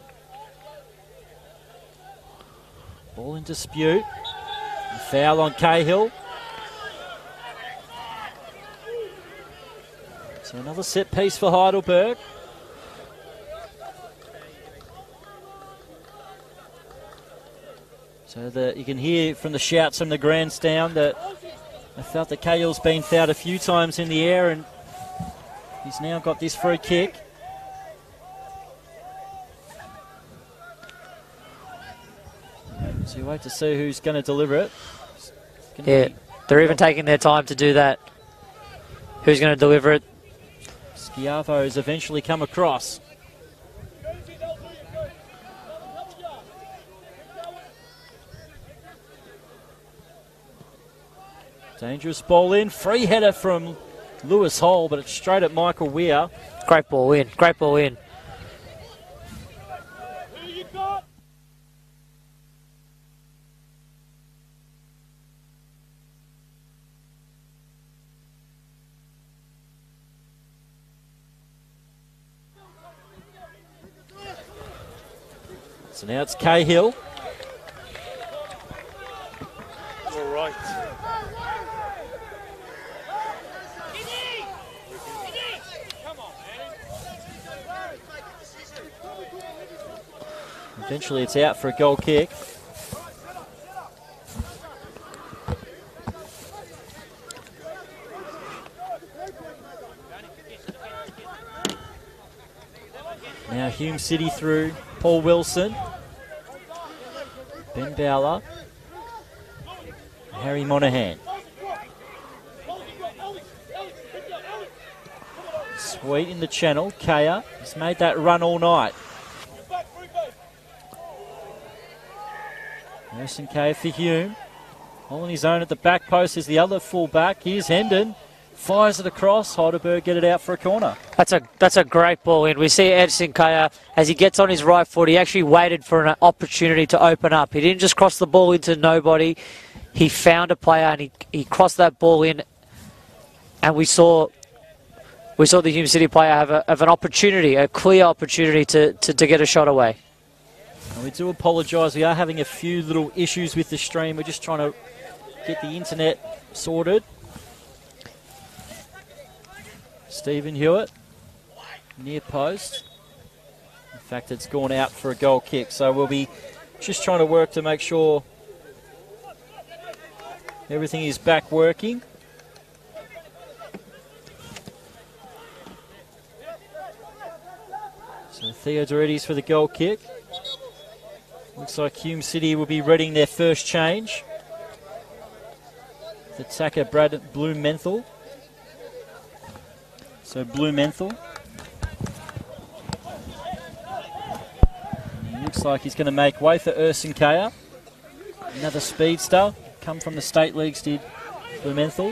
Ball in dispute. A foul on Cahill. So another set piece for Heidelberg. So you can hear from the shouts from the grandstand that I felt that Cahill's been fouled a few times in the air, and he's now got this free kick. So you wait to see who's going to deliver it. Yeah, they're even taking their time to do that. Who's going to deliver it? Schiavo's eventually come across. Dangerous ball in. Free header from Lewis Hall, but it's straight at Michael Weir. Great ball in. Great ball in. So now it's Cahill. Eventually it's out for a goal kick. Now Hume City through. Paul Wilson. Ben Bowler. Harry Monahan. Sweet in the channel. Kaya has made that run all night. Nursing Kaya for Hume. All on his own at the back post is the other full back. Here's Hendon. Fires it across. Heidelberg get it out for a corner. That's a great ball in. We see Edson Kaya, as he gets on his right foot, he actually waited for an opportunity to open up. He didn't just cross the ball into nobody. He found a player and he crossed that ball in. And we saw the Hume City player have an opportunity, a clear opportunity to get a shot away. And we do apologise. We are having a few little issues with the stream. We're just trying to get the internet sorted. Stephen Hewitt, near post. In fact, it's gone out for a goal kick. So we'll be just trying to work to make sure everything is back working. So Theodoridis for the goal kick. Looks like Hume City will be readying their first change. The attacker Brad Blumenthal. So Blumenthal. Looks like he's going to make way for Urson Kaya. Another speedster. Come from the state leagues did Blumenthal.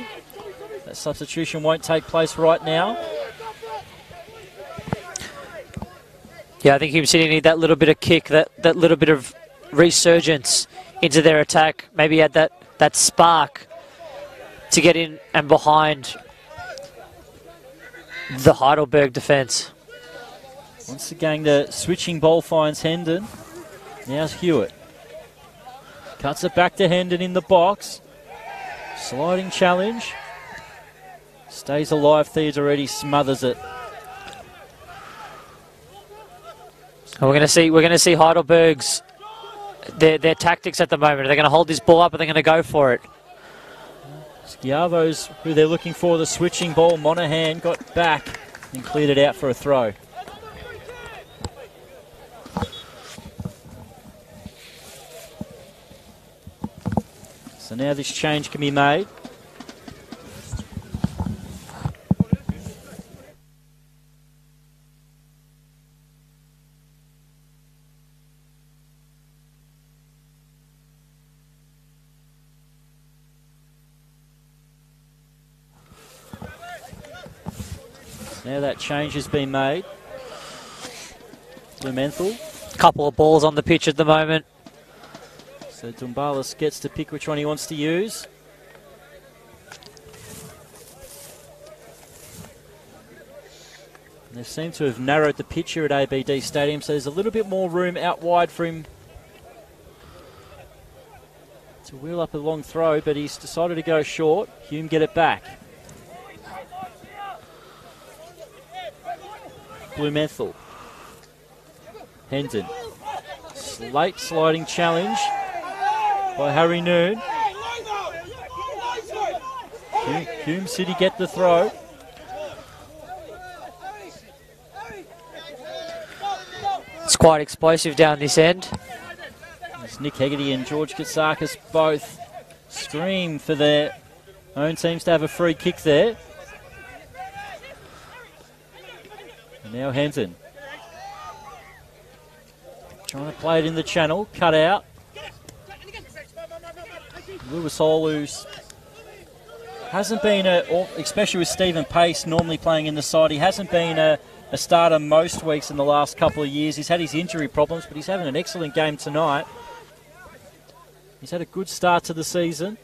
That substitution won't take place right now. Yeah, I think Hume City need that little bit of kick, that little bit of resurgence into their attack. Maybe add that spark to get in and behind the Heidelberg defence. Once again, the switching ball finds Hendon. Now's Hewitt. Cuts it back to Hendon in the box. Sliding challenge. Stays alive. Theodoretti smothers it. And we're going to see Heidelberg's their tactics at the moment. Are they going to hold this ball up? Or are they going to go for it? Schiavo's who they're looking for. The switching ball. Monahan got back and cleared it out for a throw. So now this change can be made. Now that change has been made. Blumenthal. Couple of balls on the pitch at the moment. So Dumbalis gets to pick which one he wants to use. And they seem to have narrowed the pitch here at ABD Stadium, so there's a little bit more room out wide for him to wheel up a long throw, but he's decided to go short. Hume get it back. Blumenthal. Hendon. Late sliding challenge by Harry Noon. Hume City get the throw. It's quite explosive down this end. As Nick Hegarty and George Katsakis both scream for their own teams to have a free kick there. And now Henson. Trying to play it in the channel, cut out. Lewis Hall, who's hasn't been especially with Stephen Pace normally playing in the side, he hasn't been a starter most weeks in the last couple of years. He's had his injury problems, but he's having an excellent game tonight. He's had a good start to the season.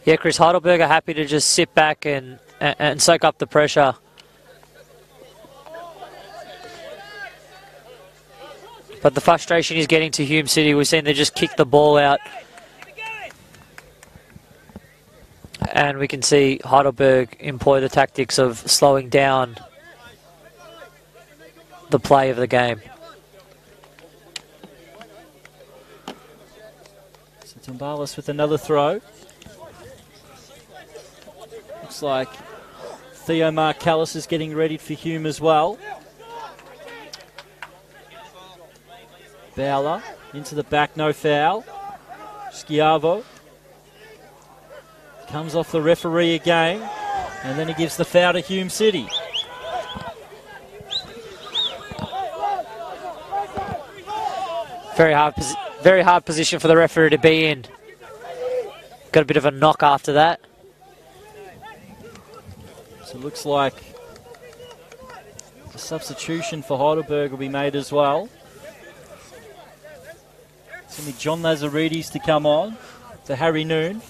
Yeah, Chris, Heidelberg are happy to just sit back and soak up the pressure. But the frustration is getting to Hume City. We've seen they just kick the ball out. And we can see Heidelberg employ the tactics of slowing down the play of the game. So Timbalis with another throw. Looks like Theo Marcallis is getting ready for Hume as well. Bowler into the back, no foul. Schiavo comes off the referee again, and then he gives the foul to Hume City. Very hard position for the referee to be in. Got a bit of a knock after that. So it looks like a substitution for Heidelberg will be made as well. It's going to be John Lazaridis to come on for Harry Noon.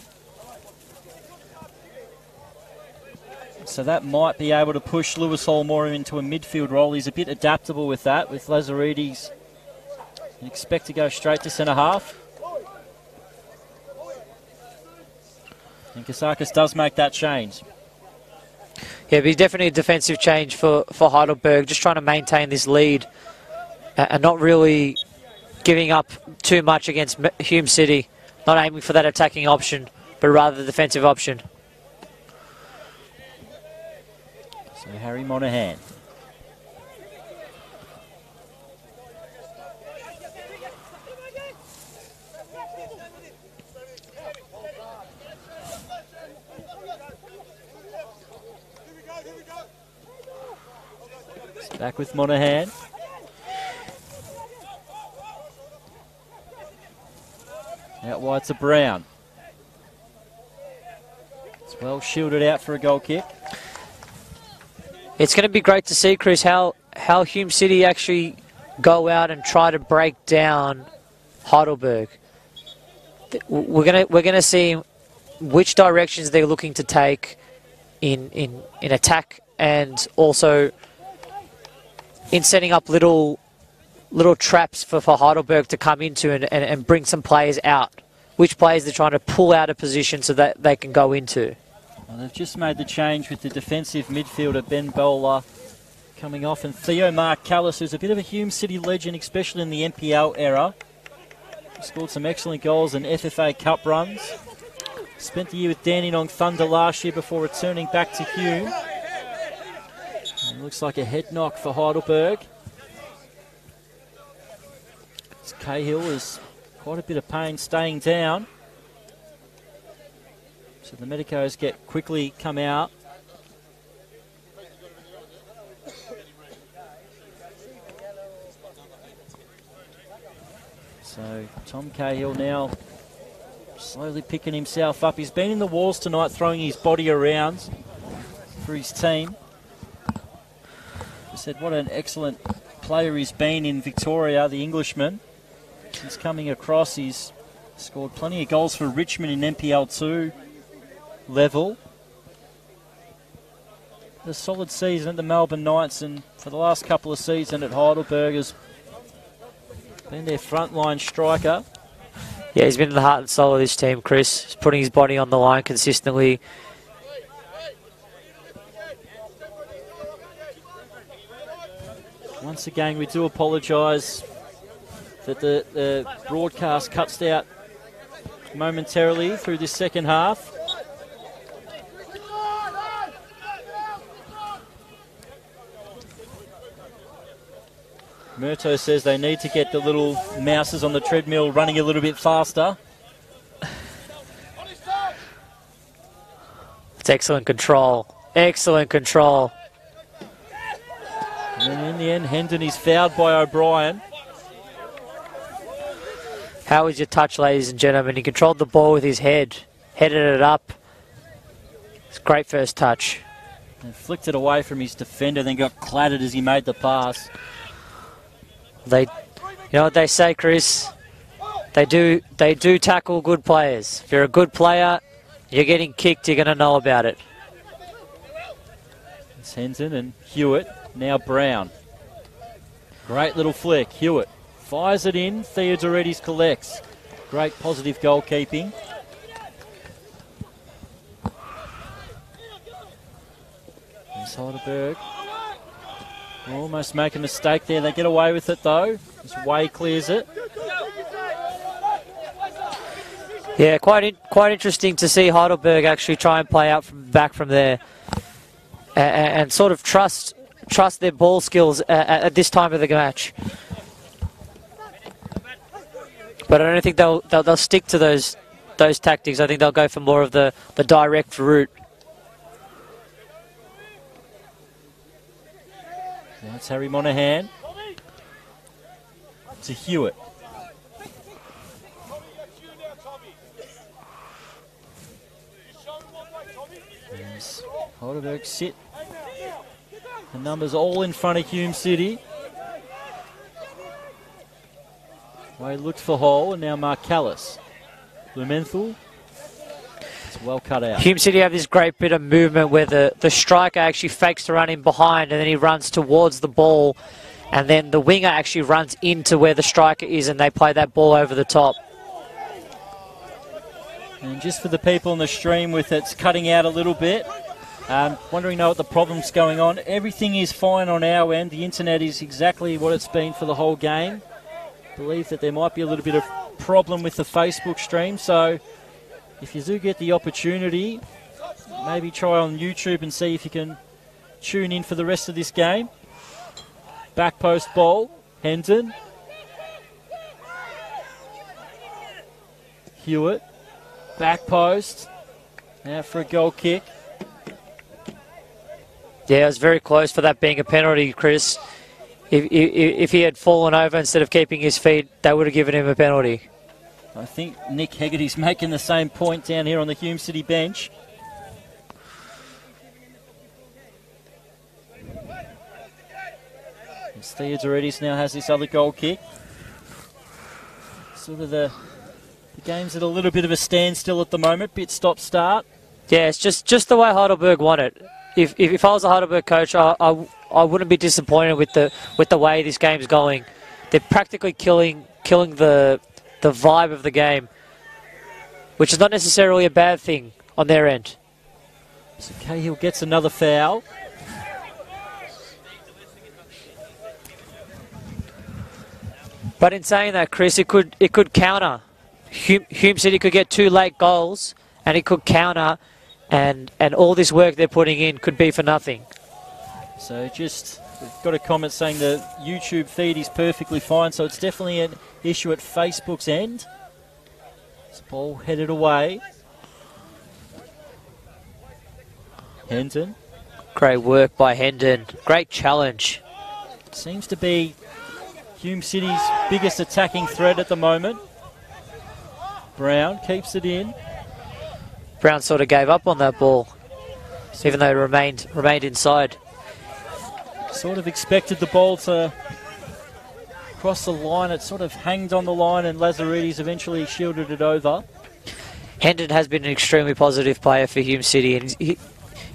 So that might be able to push Lewis Hall more into a midfield role. He's a bit adaptable with that. With Lazaridis, you expect to go straight to centre half. And Kasakis does make that change. Yeah, it'd be definitely a defensive change for Heidelberg, just trying to maintain this lead and not really giving up too much against Hume City, not aiming for that attacking option, but rather the defensive option. So Harry Monahan. Back with Monahan. Out wide to Brown. It's well shielded out for a goal kick. It's going to be great to see, Chris, how Hume City actually go out and try to break down Heidelberg. We're going to see which directions they're looking to take in attack, and also in setting up little traps for Heidelberg to come into and bring some players out. Which players they're trying to pull out of position so that they can go into. Well, they've just made the change with the defensive midfielder Ben Bowler coming off, and Theo Marcallis, who's a bit of a Hume City legend, especially in the NPL era. Scored some excellent goals in FFA Cup runs. Spent the year with Dandenong Thunder last year before returning back to Hume. And looks like a head knock for Heidelberg. Cahill is quite a bit of pain staying down. So the Medicos quickly come out. So Tom Cahill now slowly picking himself up. He's been in the walls tonight, throwing his body around for his team. I said what an excellent player he's been in Victoria, the Englishman. He's coming across. He's scored plenty of goals for Richmond in NPL 2 level. A solid season at the Melbourne Knights, and for the last couple of seasons at Heidelberg has been their frontline striker. Yeah, he's been in the heart and soul of this team, Chris. He's putting his body on the line consistently. Once again, we do apologise that the broadcast cuts out momentarily through this second half. Murto says they need to get the little mouses on the treadmill running a little bit faster. It's excellent control. Excellent control. And then in the end, Hendon is fouled by O'Brien. How was your touch, ladies and gentlemen? He controlled the ball with his head, headed it up. It's a great first touch. And flicked it away from his defender, then got clattered as he made the pass. You know what they say, Chris? They do tackle good players. If you're a good player, you're getting kicked, you're going to know about it. It's Hendon and Hewitt, now Brown. Great little flick, Hewitt. Fires it in, Theodoridis collects. Great positive goalkeeping. There's Heidelberg. Almost make a mistake there. They get away with it though. As Way clears it. Yeah, quite interesting to see Heidelberg actually try and play out back from there, and sort of trust their ball skills at this time of the match. But I don't think they'll stick to those tactics. I think they'll go for more of the direct route. That's Harry Monahan to Hewitt. As Heidelberg sit. The numbers all in front of Hume City. Way looked for Hall, and now Mark Callis. Blumenthal. It's well cut out. Hume City have this great bit of movement where the striker actually fakes to run in behind, and then he runs towards the ball, and then the winger actually runs into where the striker is, and they play that ball over the top. And just for the people on the stream with it's cutting out a little bit, wondering what the problem's going on. Everything is fine on our end. The internet is exactly what it's been for the whole game. Believe that there might be a little bit of problem with the Facebook stream, so if you do get the opportunity, maybe try on YouTube and see if you can tune in for the rest of this game. Back post ball, Hendon. Hewitt, back post, now for a goal kick. Yeah, it was very close for that being a penalty, Chris. If he had fallen over instead of keeping his feet, they would have given him a penalty. I think Nick Hegarty's making the same point down here on the Hume City bench. Theodoridis now has this other goal kick. Sort of the game's at a little bit of a standstill at the moment. Bit stop start. Yeah, it's just the way Heidelberg want it. If I was a Heidelberg coach, I wouldn't be disappointed with the way this game's going. They're practically killing the vibe of the game, which is not necessarily a bad thing on their end. So Cahill gets another foul. But in saying that, Chris, it could counter. Hume City could get 2 late goals, and it could counter, and all this work they're putting in could be for nothing. So just we've got a comment saying the YouTube feed is perfectly fine, so it's definitely an issue at Facebook's end. This ball headed away. Hendon. Great work by Hendon. Great challenge. Seems to be Hume City's biggest attacking threat at the moment. Brown keeps it in. Brown sort of gave up on that ball, even though it remained inside. Sort of expected the ball to cross the line. It sort of hanged on the line, and Lazaridis eventually shielded it over. Hendon has been an extremely positive player for Hume City, and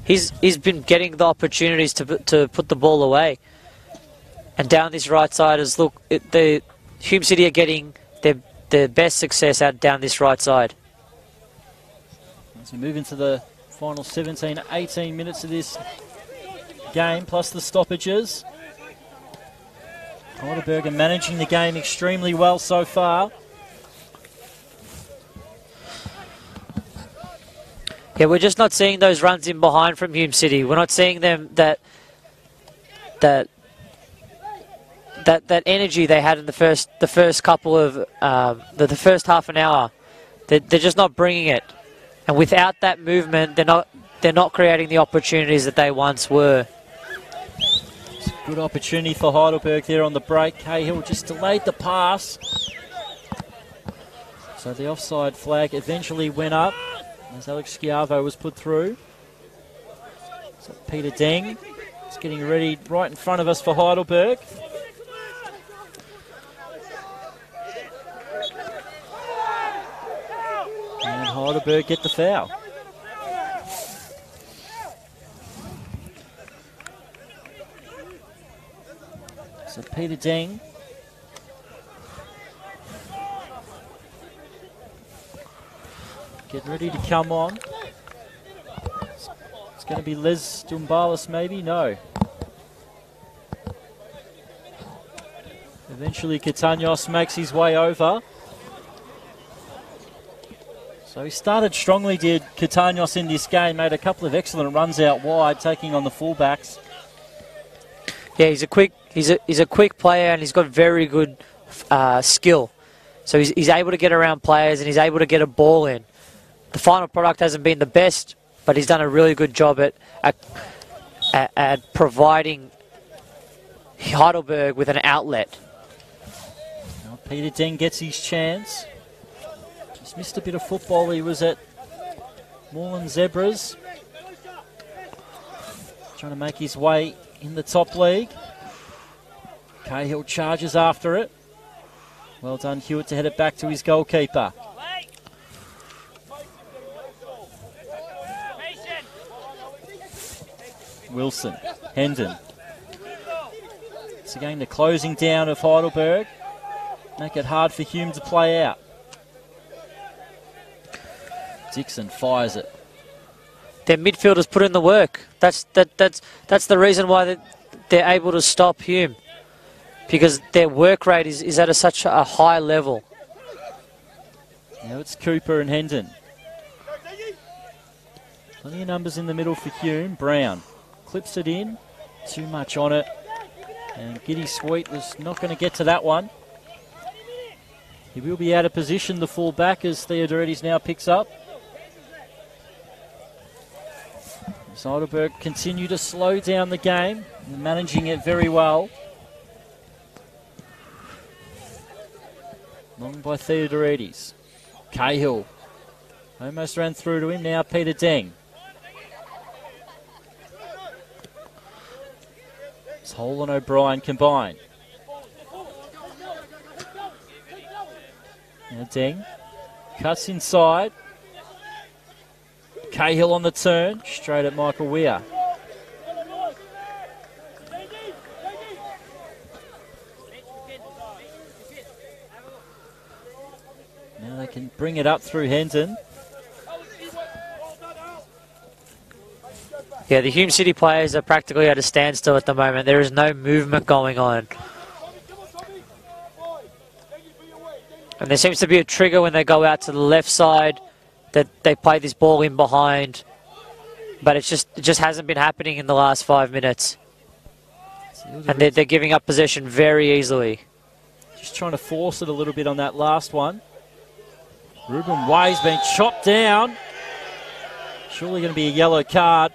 he's been getting the opportunities to put the ball away. And down this right side is the Hume City are getting their best success out down this right side. As we move into the final 17, 18 minutes of this game, plus the stoppages. Heidelberg are managing the game extremely well so far. Yeah, we're just not seeing those runs in behind from Hume City. We're not seeing them that energy they had in the first couple of the first half an hour. They're just not bringing it, and without that movement, they're not creating the opportunities that they once were. Good opportunity for Heidelberg there on the break. Cahill just delayed the pass. So the offside flag eventually went up as Alex Schiavo was put through. So Peter Deng is getting ready right in front of us for Heidelberg. And Heidelberg get the foul. So Peter Deng getting ready to come on. It's going to be Les Dumbalis maybe? No. Eventually Catanios makes his way over. So he started strongly, did Catanios, in this game. Made a couple of excellent runs out wide, taking on the fullbacks. Yeah, he's a quick player, and he's got very good skill. So he's able to get around players, and he's able to get a ball in. The final product hasn't been the best, but he's done a really good job at providing Heidelberg with an outlet. Now Peter Deng gets his chance. Just missed a bit of football. He was at Moreland Zebras, trying to make his way in the top league. Cahill charges after it. Well done, Hewitt, to head it back to his goalkeeper. Wilson, Hendon. It's again the closing down of Heidelberg. Make it hard for Hume to play out. Dixon fires it. Their midfielders put in the work. That's the reason why they're able to stop Hume, because their work rate is at such a high level. Now it's Cooper and Hendon. Plenty of numbers in the middle for Hume. Brown clips it in. Too much on it. And Giddy Sweet was not going to get to that one. He will be out of position, the full-back, as Theodoridis now picks up. Heidelberg continue to slow down the game, managing it very well. Long by Theodoridis. Cahill almost ran through to him. Now Peter Deng. It's Hall and O'Brien combined. Now Deng cuts inside. Cahill on the turn, straight at Michael Weir. Now they can bring it up through Hendon. Yeah, the Hume City players are practically at a standstill at the moment. There is no movement going on. And there seems to be a trigger when they go out to the left side, that they play this ball in behind, but it just hasn't been happening in the last 5 minutes. And they're giving up possession very easily. Just trying to force it a little bit on that last one. Ruben Way's been chopped down. Surely going to be a yellow card.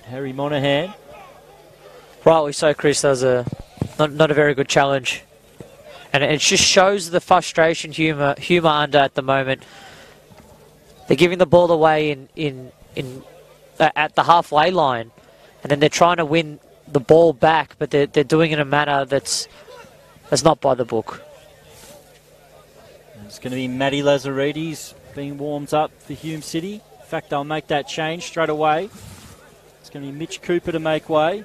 Harry Monaghan. Rightly so, Chris. That was not a very good challenge. And it just shows the frustration Hume are under at the moment. They're giving the ball away at the halfway line, and then they're trying to win the ball back, but they're doing it in a manner that's not by the book. It's going to be Matty Lazaridis being warmed up for Hume City. In fact, they'll make that change straight away. It's going to be Mitch Cooper to make way.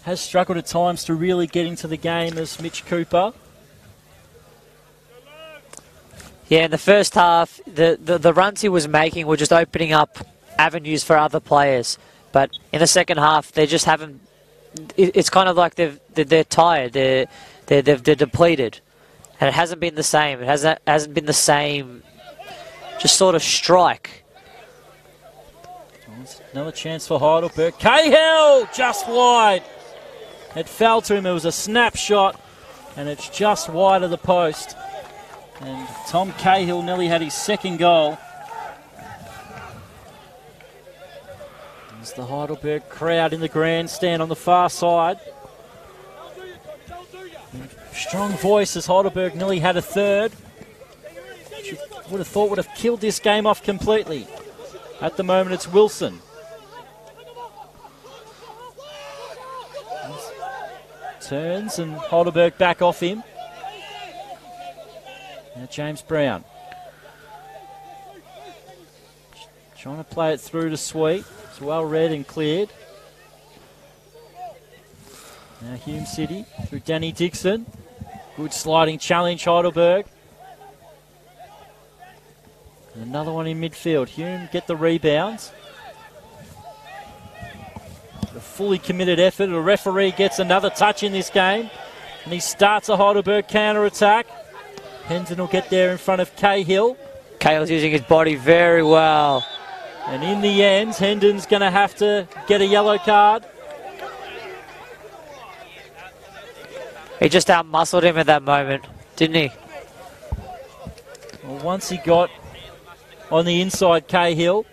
Has struggled at times to really get into the game as Mitch Cooper. Yeah, in the first half, the runs he was making were just opening up avenues for other players. But in the second half, they just haven't. It's kind of like they're tired. They're depleted, and it hasn't been the same. It hasn't been the same. Just sort of strike. Another chance for Heidelberg. Cahill just wide. It fell to him. It was a snapshot, and it's just wide of the post. And Tom Cahill nearly had his second goal. There's the Heidelberg crowd in the grandstand on the far side. Strong voice as Heidelberg nearly had a third. Which you would have thought would have killed this game off completely. At the moment, it's Wilson. Turns and Heidelberg back off him. Now James Brown. Trying to play it through to Sweet. It's well read and cleared. Now Hume City through Danny Dixon. Good sliding challenge, Heidelberg. And another one in midfield. Hume get the rebounds. A fully committed effort. The referee gets another touch in this game, and he starts a Heidelberg counter-attack. Hendon will get there in front of Cahill. Cahill's using his body very well. And in the end, Hendon's going to have to get a yellow card. He just out-muscled him at that moment, didn't he? Well, once he got on the inside, Cahill.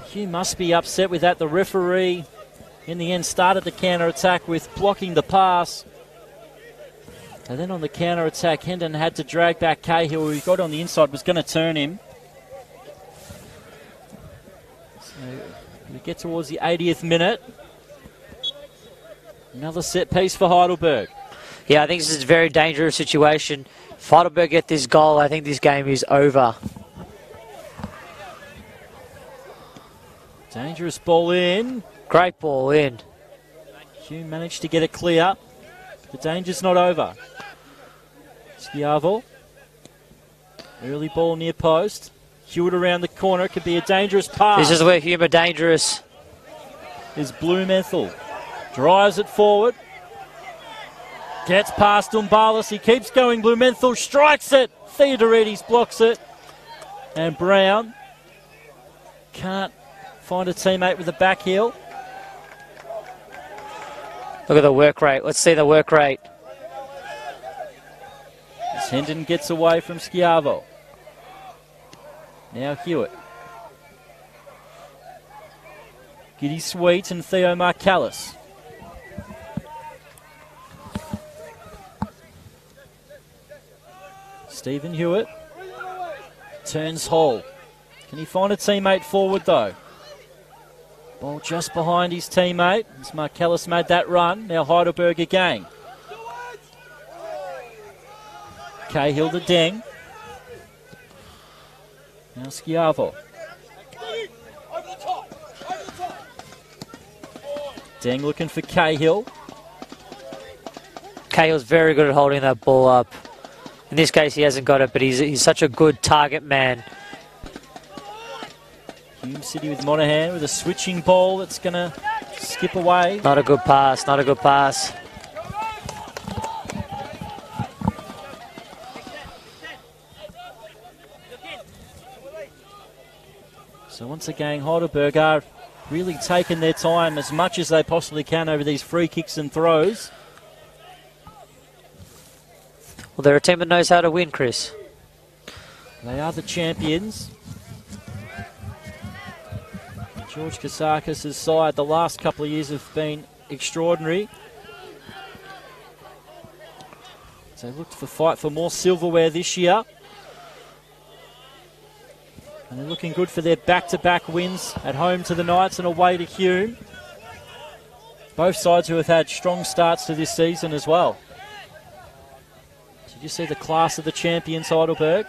Hume must be upset with that. The referee, in the end, started the counter-attack with blocking the pass. And then on the counter-attack, Hendon had to drag back Cahill, who he got on the inside, was going to turn him. So we get towards the 80th minute. Another set piece for Heidelberg. Yeah, I think this is a very dangerous situation. If Heidelberg get this goal, I think this game is over. Dangerous ball in. Great ball in. Hume managed to get it clear. The danger's not over. Schiavo. Early ball near post. Hewitt around the corner. It could be a dangerous pass. This is where Hume are dangerous. Is Blumenthal. Drives it forward. Gets past Umbalis. He keeps going. Blumenthal strikes it. Theodoridis blocks it. And Brown can't find a teammate with a back heel. Look at the work rate. Let's see the work rate. As Hendon gets away from Schiavo. Now Hewitt. Giddy Sweet and Theo Marcalis. Stephen Hewitt turns Hall. Can he find a teammate forward though? Ball just behind his teammate. As Marcalis made that run. Now Heidelberg again. Cahill to Deng. Now Schiavo. Deng looking for Cahill. Cahill's very good at holding that ball up. In this case, he hasn't got it, but he's such a good target man. Hume City with Monahan with a switching ball that's going to skip away. Not a good pass, not a good pass. So once again, Heidelberg are really taking their time as much as they possibly can over these free kicks and throws. Well, they're a team that knows how to win, Chris. They are the champions. George Kasakis' side the last couple of years have been extraordinary. So they looked for fight for more silverware this year. And they're looking good for their back-to-back wins at home to the Knights and away to Hume. Both sides who have had strong starts to this season as well. Did you see the class of the champions, Heidelberg?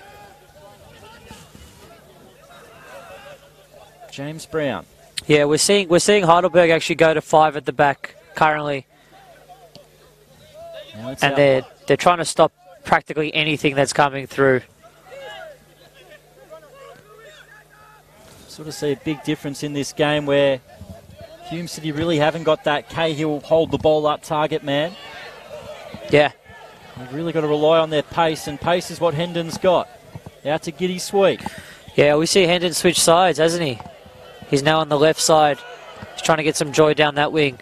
James Brown. Yeah, we're seeing Heidelberg actually go to 5 at the back currently. And they're trying to stop practically anything that's coming through. Sort of see a big difference in this game where Hume City really haven't got that Cahill hold the ball up target man. Yeah. They've really got to rely on their pace, and pace is what Hendon's got. Out to Giddy Sweet. Yeah, we see Hendon switch sides, hasn't he? He's now on the left side. He's trying to get some joy down that wing.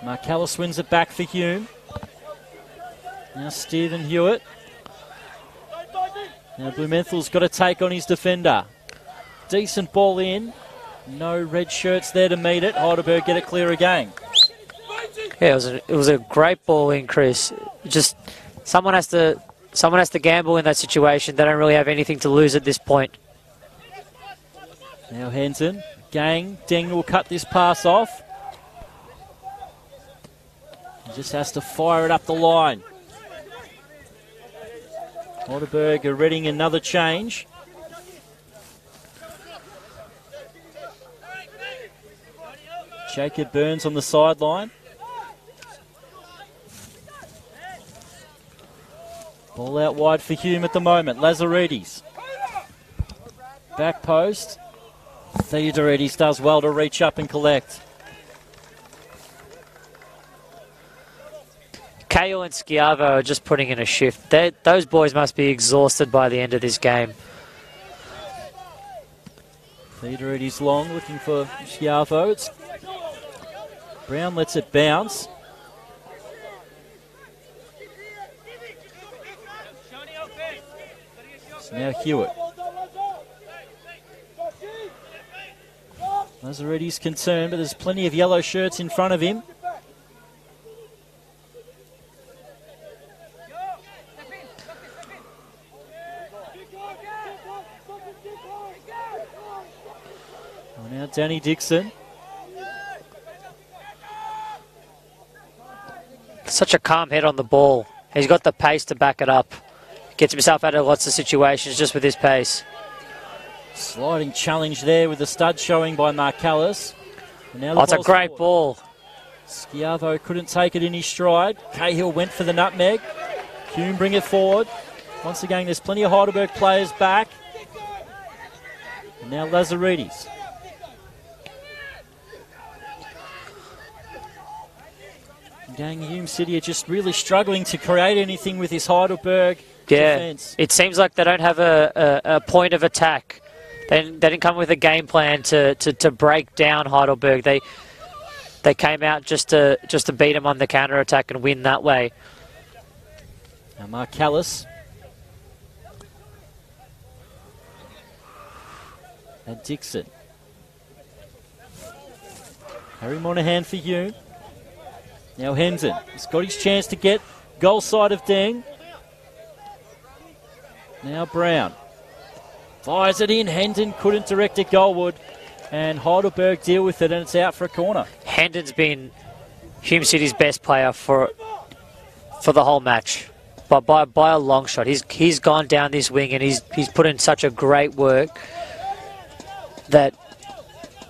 Marcalis wins it back for Hume. Now Stephen Hewitt. Now Blumenthal's got to take on his defender. Decent ball in. No red shirts there to meet it. Heidelberg get it clear again. Yeah, it was a great ball in, Chris. Just someone has to gamble in that situation. They don't really have anything to lose at this point. Now Henson. Deng will cut this pass off. He just has to fire it up the line. Heidelberg are readying another change. Jacob Burns on the sideline. Ball out wide for Hume at the moment. Lazaridis. Back post. Theodorides does well to reach up and collect. Cahill and Schiavo are just putting in a shift. Those boys must be exhausted by the end of this game. Theodorides long, looking for Schiavo. Brown lets it bounce. It's now Hewitt. Lazaretti's concerned, but there's plenty of yellow shirts in front of him. Oh, now Danny Dixon. Such a calm head on the ball. He's got the pace to back it up. Gets himself out of lots of situations just with his pace. Sliding challenge there with the stud showing by Marcellus. Oh, it's a great ball. Schiavo couldn't take it in his stride. Cahill went for the nutmeg. Hume bring it forward. Once again, there's plenty of Heidelberg players back. And now Lazaretti's. Again, Hume City are just really struggling to create anything with this Heidelberg defence. It seems like they don't have a point of attack. They didn't come with a game plan to break down Heidelberg. They came out just to beat them on the counter attack and win that way. Now Marcellus. And Dixon. Harry Monahan for Hume. Now Hendon. He's got his chance to get goal side of Deng. Now Brown. Fires it in. Hendon couldn't direct it goalward. And Heidelberg deal with it, and it's out for a corner. Hendon's been Hume City's best player for the whole match. But by a long shot. He's gone down this wing and he's put in such a great work that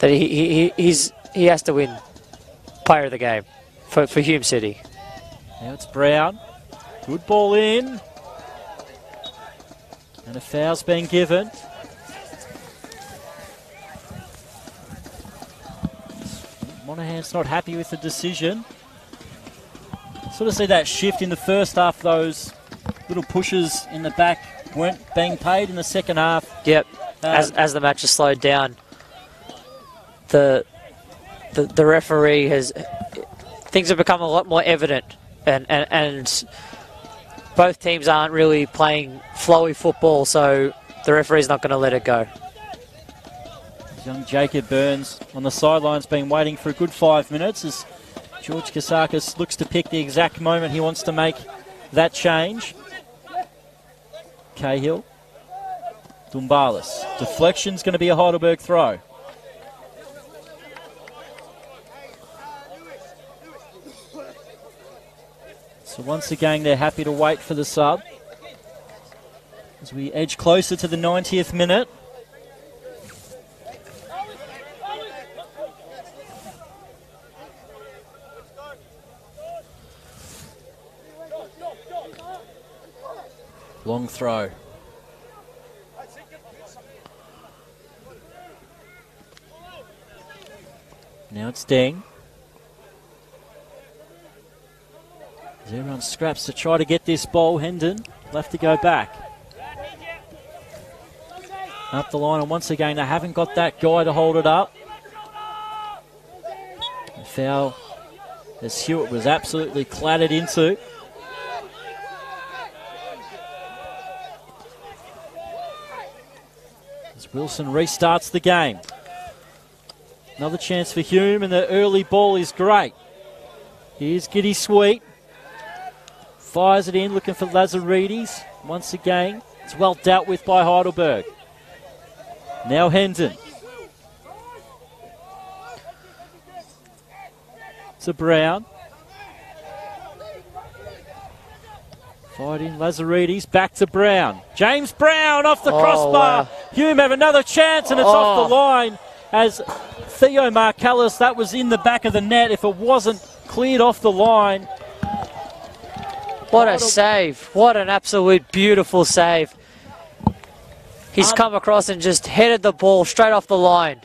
he has to win player of the game for Hume City. Now it's Brown. Good ball in. And a foul's been given. Monahan's not happy with the decision. Sort of see that shift in the first half. Those little pushes in the back weren't being paid in the second half. Yep. As the match has slowed down, the referee has things have become a lot more evident, and both teams aren't really playing flowy football, so the referee's not going to let it go. Young Jacob Burns on the sidelines been waiting for a good 5 minutes as George Kasakis looks to pick the exact moment he wants to make that change. Cahill. Dumbalis. Deflection's going to be a Heidelberg throw. So once again, they're happy to wait for the sub. As we edge closer to the 90th minute. Long throw. Now it's Deng. As everyone scraps to try to get this ball, Hendon will have to go back. Up the line, and once again, they haven't got that guy to hold it up. The foul as Hewitt was absolutely clattered into. As Wilson restarts the game. Another chance for Hume, and the early ball is great. Here's Giddy Sweet. Fires it in, looking for Lazaretti's. Once again, it's well dealt with by Heidelberg. Now Hendon. To Brown. Fired in Lazaretti's, back to Brown. James Brown off the crossbar. Wow. Hume have another chance, and it's off the line as Theo Marcellus, that was in the back of the net. If it wasn't cleared off the line. What a save. What an absolute beautiful save. He's come across and just headed the ball straight off the line.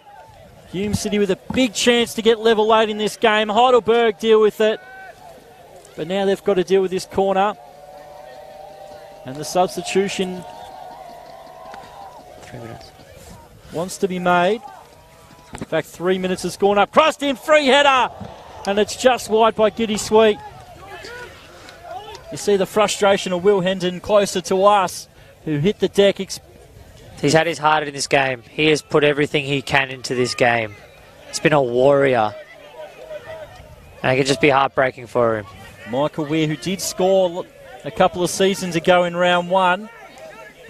Hume City with a big chance to get level late in this game. Heidelberg deal with it. But now they've got to deal with this corner. And the substitution 3 minutes. Wants to be made. In fact, 3 minutes has gone up. Crossed in, free header. And it's just wide by Giddy Sweet. You see the frustration of Will Hendon closer to us, who hit the deck. He's had his heart in this game. He has put everything he can into this game. He's been a warrior. And it can just be heartbreaking for him. Michael Weir, who did score a couple of seasons ago in round one.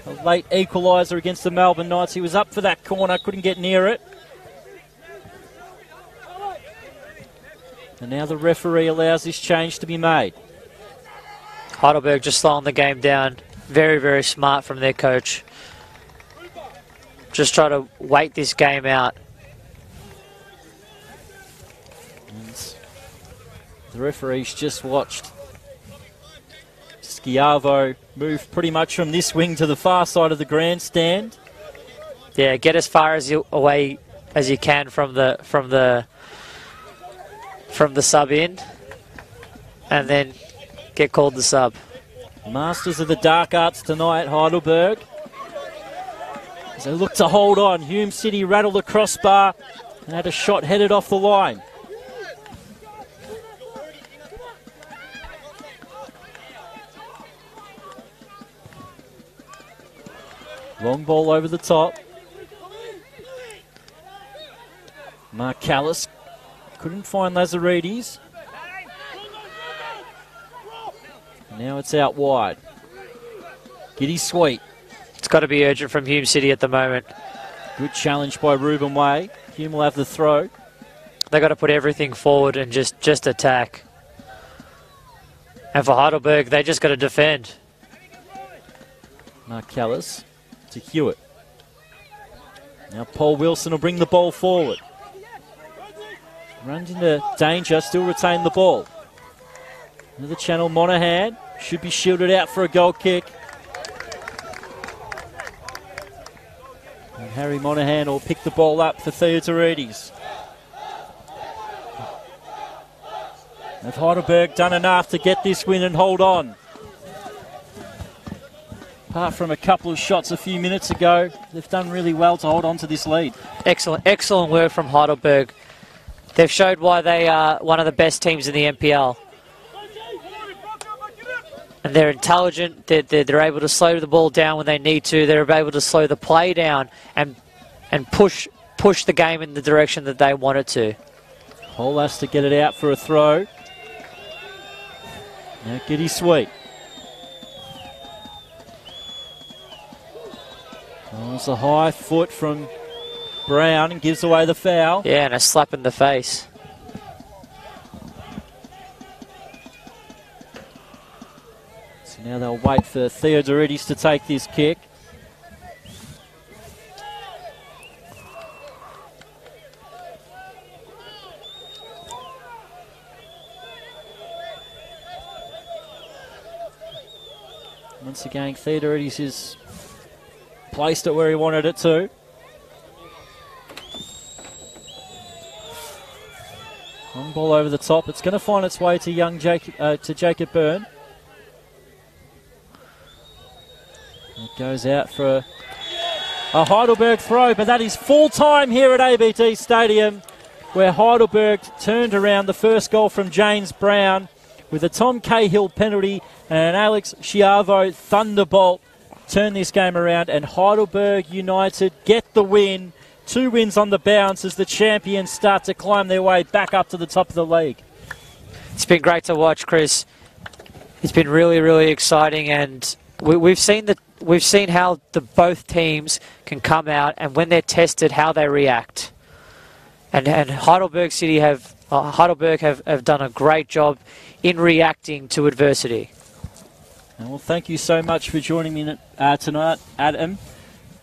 A late equaliser against the Melbourne Knights. He was up for that corner, couldn't get near it. And now the referee allows this change to be made. Heidelberg just slowing the game down. Very, very smart from their coach. Just try to wait this game out. And the referee's just watched Schiavo move pretty much from this wing to the far side of the grandstand. Yeah, get as far as away as you can from the sub in, and then get called the sub. Masters of the dark arts tonight, Heidelberg. As they look to hold on, Hume City rattled the crossbar and had a shot headed off the line. Long ball over the top. Mark Callis couldn't find Lazaridis. Now it's out wide. Giddy Sweet. It's got to be urgent from Hume City at the moment. Good challenge by Ruben Way. Hume will have the throw. They've got to put everything forward and just attack. And for Heidelberg, they just got to defend. Mark Callis to Hewitt. Now Paul Wilson will bring the ball forward. Runs into danger, still retain the ball. Another channel, Monaghan. Should be shielded out for a goal kick. And Harry Monaghan will pick the ball up for Theodorides. Have Heidelberg done enough to get this win and hold on? Apart from a couple of shots a few minutes ago, they've done really well to hold on to this lead. Excellent work from Heidelberg. They've showed why they are one of the best teams in the NPL. And they're intelligent. They're able to slow the ball down when they need to. They're able to slow the play down and push the game in the direction that they want it to. Hall has to get it out for a throw. Now Giddy Sweet. Oh, it's a high foot from Brown and gives away the foul. Yeah, and a slap in the face. So now they'll wait for Theodorides to take this kick. Once again, Theodorides is placed it where he wanted it to. Long ball over the top. It's going to find its way to Jacob Byrne. It goes out for a Heidelberg throw, but that is full time here at ABT Stadium, where Heidelberg turned around the first goal from James Brown with a Tom Cahill penalty and an Alex Schiavo thunderbolt. Turn this game around, and Heidelberg United get the win. 2 wins on the bounce as the champions start to climb their way back up to the top of the league. It's been great to watch, Chris. It's been really, really exciting, and we've seen how both teams can come out, and when they're tested, how they react. And Heidelberg have done a great job in reacting to adversity. Well, thank you so much for joining me tonight, Adam.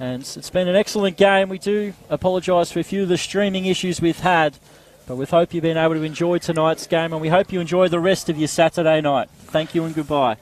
And it's been an excellent game. We do apologise for a few of the streaming issues we've had, but we hope you've been able to enjoy tonight's game, and we hope you enjoy the rest of your Saturday night. Thank you and goodbye.